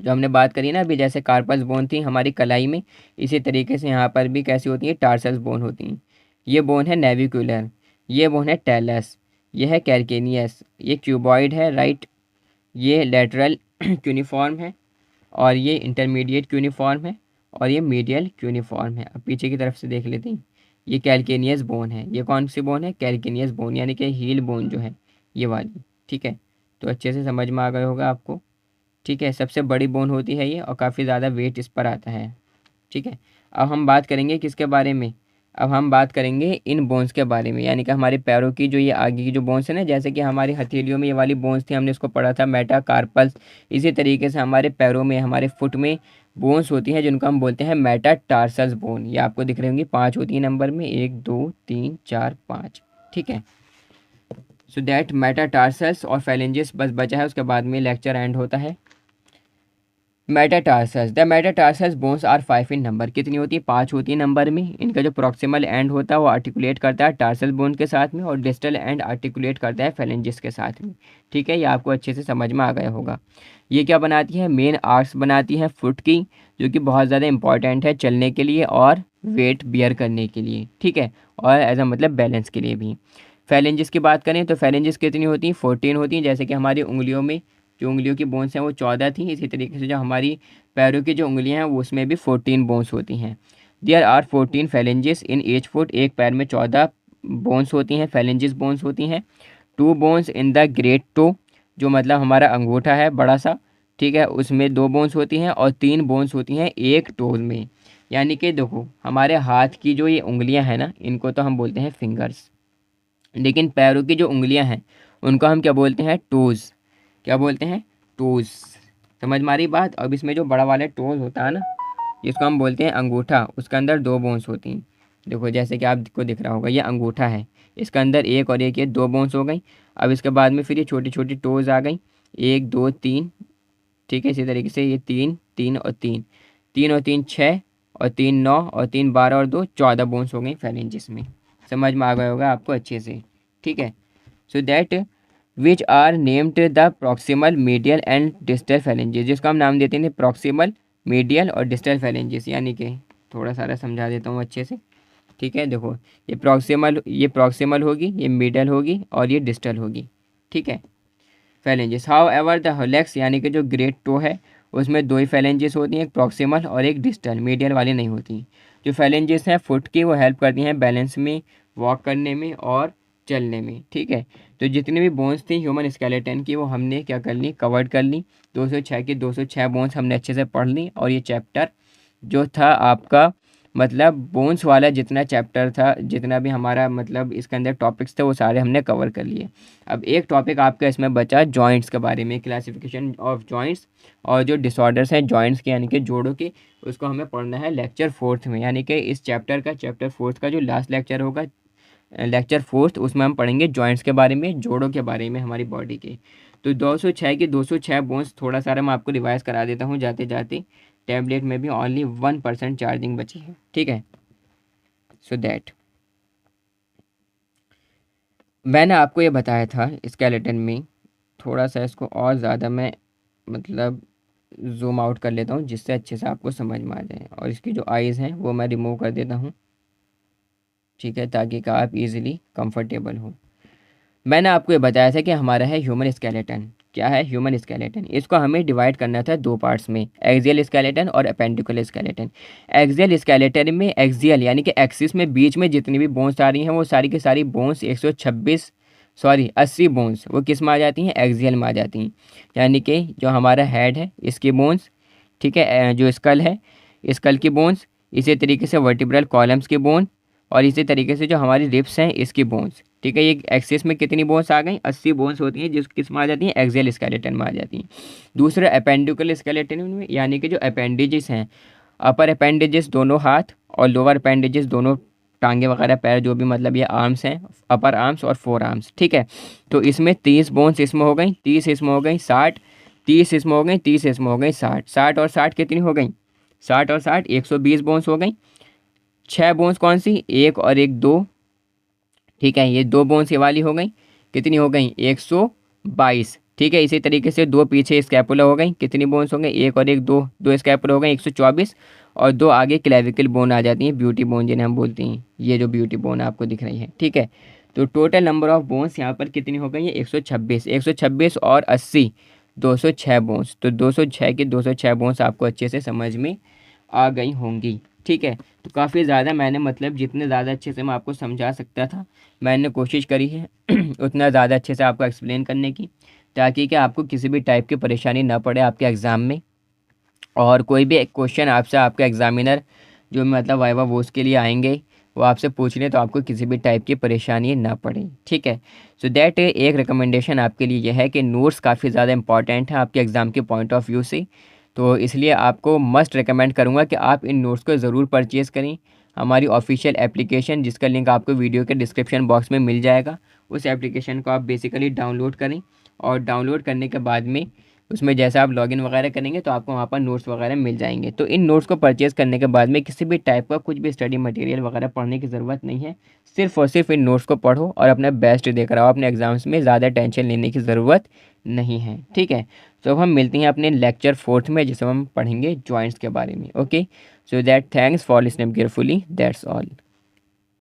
जो हमने बात करी ना अभी, जैसे कार्पस बोन थी हमारी कलाई में, इसी तरीके से यहाँ पर भी कैसी होती है? टार्सस बोन होती हैं। ये बोन है नेविकुलर, ये बोन है टेलस, ये है कैल्केनियस, ये क्यूबॉइड है राइट, ये लेटरल क्यूनिफॉर्म है, और ये इंटरमीडिएट क्यूनिफॉर्म है, और ये मीडियल क्यूनिफॉर्म है। अब पीछे की तरफ से देख लेते हैं, ये कैल्केनियस बोन है। ये कौन सी बोन है? कैल्केनियस बोन, यानी कि हील बोन जो है ये वाली। ठीक है, तो अच्छे से समझ में आ गया होगा आपको। ठीक है, सबसे बड़ी बोन होती है ये, और काफ़ी ज़्यादा वेट इस पर आता है। ठीक है, अब हम बात करेंगे किसके बारे में? अब हम बात करेंगे इन बोन्स के बारे में, यानी कि हमारे पैरों की जो ये आगे की जो बोन्स है ना, जैसे कि हमारी हथेलियों में ये वाली बोन्स थी, हमने इसको पढ़ा था मेटाकार्पल्स। इसी तरीके से हमारे पैरों में, हमारे फुट में बोन्स होती हैं जिनको हम बोलते हैं मेटाटार्सल्स बोन। ये आपको दिख रही होंगी, 5 होती है नंबर में, 1 2 3 4 5। ठीक है, सो दैट मेटाटार्सल्स और फैलेंजेस बस बचा है, उसके बाद में लेक्चर एंड होता है। Metatarsus, the metatarsus bones are 5 in number. कितनी होती है? 5 होती है नंबर में। इनका जो प्रॉक्सिमल एंड होता है वो आर्टिकुलेट करता है टार्सल बोन के साथ में, और डिस्टल एंड आर्टिकुलेट करता है फेलेंजिस के साथ में। ठीक है, ये आपको अच्छे से समझ में आ गया होगा। ये क्या बनाती है? मेन आर्क्स बनाती है फुट की, जो कि बहुत ज़्यादा इंपॉर्टेंट है चलने के लिए और वेट बियर करने के लिए। ठीक है, और एज अ मतलब बैलेंस के लिए भी। फेलेंजिस की बात करें तो फेलेंजिस कितनी होती हैं? 14 होती हैं। जैसे कि हमारी उंगलियों में जो उंगलियों की बोन्स हैं वो 14 थी, इसी तरीके से जो हमारी पैरों की जो उंगलियां हैं वो उसमें भी 14 बोन्स होती हैं। There are 14 phalanges in each foot. एक पैर में 14 बोन्स होती हैं, फेलेंजेस बोन्स होती हैं। 2 bones in the great toe, जो मतलब हमारा अंगूठा है बड़ा सा, ठीक है, उसमें 2 बोन्स होती हैं, और 3 बोन्स होती हैं एक टोज में। यानी कि देखो हमारे हाथ की जो ये उंगलियां हैं ना, इनको तो हम बोलते हैं फिंगर्स, लेकिन पैरों की जो उंगलियां हैं उनको हम क्या बोलते हैं? टोज़। क्या बोलते हैं? टोज़। समझ में आ रही बात? अब इसमें जो बड़ा वाला टोज़ होता है ना, जिसको हम बोलते हैं अंगूठा, उसके अंदर 2 बोन्स होती हैं। देखो जैसे कि आपको दिख रहा होगा, ये अंगूठा है, इसके अंदर एक और एक, ये 2 बोन्स हो गई। अब इसके बाद में फिर ये छोटी छोटी टोज़ आ गई, 1 2 3। ठीक है, इसी तरीके से ये 3 3 और 3, 3 और 3 6, और 3 9, और 3 12 और 2 14 बोन्स हो गई फेरेंजिस में। समझ में आ गया होगा आपको अच्छे से। ठीक है, so that which are named the proximal, medial and distal phalanges, जिसको हम नाम देते हैं प्रॉक्सिमल, मीडियल और डिस्टल फेलेंजेस। यानी कि थोड़ा सारा समझा देता हूँ अच्छे से। ठीक है, देखो ये प्रॉक्सिमल होगी, ये मिडल होगी, और ये डिस्टल होगी। ठीक है, फेलेंजेस। हाउ एवर द होलेक्स, यानी कि जो ग्रेट टो है उसमें 2 ही फेलेंजेस होती हैं, एक प्रॉक्सिमल और एक डिस्टल, मीडियल वाली नहीं होती। जो फेलेंजेस हैं फुट की, वो हेल्प करती हैं बैलेंस में, वॉक करने में और चलने में। ठीक है, तो जितनी भी बोन्स थी ह्यूमन स्केलेटन की वो हमने क्या कर ली? कवर्ड कर ली। 206 की 206 बोन्स हमने अच्छे से पढ़ ली, और ये चैप्टर जो था आपका मतलब बोन्स वाला जितना चैप्टर था, जितना भी हमारा मतलब इसके अंदर टॉपिक्स थे, वो सारे हमने कवर कर लिए। अब एक टॉपिक आपका इसमें बचा जॉइंट्स के बारे में, क्लासिफिकेशन ऑफ जॉइंट्स, और जो डिसऑर्डर्स हैं जॉइंट्स के यानी कि जोड़ों के, उसको हमें पढ़ना है लेक्चर 4th में। यानी कि इस चैप्टर 4th का जो लास्ट लेक्चर होगा, लेक्चर 4th, उसमें हम पढ़ेंगे जॉइंट्स के बारे में, जोड़ों के बारे में हमारी बॉडी के। तो 206 की 206 बोन्स थोड़ा सारा मैं आपको रिवाइज करा देता हूँ जाते जाते। टैबलेट में भी ओनली 1% चार्जिंग बची है। ठीक है, सो दैट मैंने आपको ये बताया था स्केलेटन में, थोड़ा सा इसको और ज़्यादा मैं मतलब जूम आउट कर लेता हूँ जिससे अच्छे से आपको समझ में आ जाए। और इसकी जो आइज़ हैं वो मैं रिमूव कर देता हूँ, ठीक है, ताकि कि आप इजीली कंफर्टेबल हो। मैंने आपको ये बताया था कि हमारा है ह्यूमन स्केलेटन। क्या है ह्यूमन स्केलेटन? इसको हमें डिवाइड करना था दो पार्ट्स में, एक्सियल स्केलेटन और अपेंडिकुलर स्केलेटन। एक्सियल स्केलेटन में एक्सियल यानी कि एक्सिस में बीच में जितनी भी बोन्स आ रही हैं वो सारी की सारी बोन्स 126 सॉरी 80 बोन्स वो किस में आ जाती हैं? एक्सियल में आ जाती हैं। यानी कि जो हमारा हेड है इसकी बोन्स, ठीक है, जो स्कल है स्कल की बोन्स, इसी तरीके से वर्टिब्रल कॉलम्स की बोन, और इसी तरीके से जो हमारी रिब्स हैं इसकी बोन्स, ठीक है। ये एक्सिस में कितनी बोन्स आ गई? 80 बोन्स होती हैं, जिस किस में आ जाती हैं? एक्सियल स्केलेटन में आ जाती हैं। दूसरा अपेंडिकुलर स्केलेटन में, यानी कि जो अपेंडिजेस हैं, अपर अपेंडिजेस दोनों हाथ और लोअर अपेंडिजेस दोनों टांगे वगैरह पैर जो भी मतलब ये आर्म्स हैं, अपर आर्म्स और फोर आर्म्स, ठीक है। तो इसमें 30 बोन्स इसमें हो गई, 30 इसमें हो गई, 60, 30 इसमें हो गई, 30 इसमें हो गई, 60, 60 और 60 कितनी हो गई? 60 और 60 120 बोन्स हो गई। 6 बोन्स कौन सी? एक और एक दो, ठीक है, ये दो बोन्स ये वाली हो गई, कितनी हो गई? 122, ठीक है। इसी तरीके से दो पीछे स्कैपुला हो गई, कितनी बोन्स हो गई? एक और एक दो, दो स्कैपुला हो गई 124, और दो आगे क्लेविकल बोन आ जाती हैं, ब्यूटी बोन जिन्हें हम बोलते हैं, ये जो ब्यूटी बोन आपको दिख रही है, ठीक है। तो टोटल नंबर ऑफ बोन्स यहाँ पर कितनी हो गई है? 126, 126 और 80, 206 बोन्स। तो 206 की 206 बोन्स आपको अच्छे से समझ में आ गई होंगी, ठीक है। तो काफ़ी ज़्यादा मैंने मतलब जितने ज़्यादा अच्छे से मैं आपको समझा सकता था मैंने कोशिश करी है उतना ज़्यादा अच्छे से आपको एक्सप्लेन करने की, ताकि कि आपको किसी भी टाइप की परेशानी ना पड़े आपके एग्ज़ाम में। और कोई भी क्वेश्चन आपसे आपका एग्ज़ामिनर जो मतलब वाइवा वो उसके लिए आएंगे वो आपसे पूछ लें तो आपको किसी भी टाइप की परेशानी ना पड़े, ठीक है। सो दैट एक रिकमेंडेशन आपके लिए यह है कि नोट्स काफ़ी ज़्यादा इंपॉर्टेंट है आपके एग्ज़ाम के पॉइंट ऑफ व्यू से। तो इसलिए आपको मस्ट रिकमेंड करूँगा कि आप इन नोट्स को ज़रूर परचेज़ करें। हमारी ऑफिशियल एप्लीकेशन जिसका लिंक आपको वीडियो के डिस्क्रिप्शन बॉक्स में मिल जाएगा, उस एप्लीकेशन को आप बेसिकली डाउनलोड करें, और डाउनलोड करने के बाद में उसमें जैसा आप लॉगिन वगैरह करेंगे तो आपको वहाँ पर नोट्स वगैरह मिल जाएंगे। तो इन नोट्स को परचेज़ करने के बाद में किसी भी टाइप का कुछ भी स्टडी मटेरियल वगैरह पढ़ने की ज़रूरत नहीं है, सिर्फ और सिर्फ इन नोट्स को पढ़ो और अपना बेस्ट देकर आओ। अपने एग्जाम्स में ज़्यादा टेंशन लेने की ज़रूरत नहीं है, ठीक है। तो अब हम मिलते हैं अपने लेक्चर 4 में, जिसमें हम पढ़ेंगे जॉइंट्स के बारे में। Okay, so that thanks for listening carefully, that's all.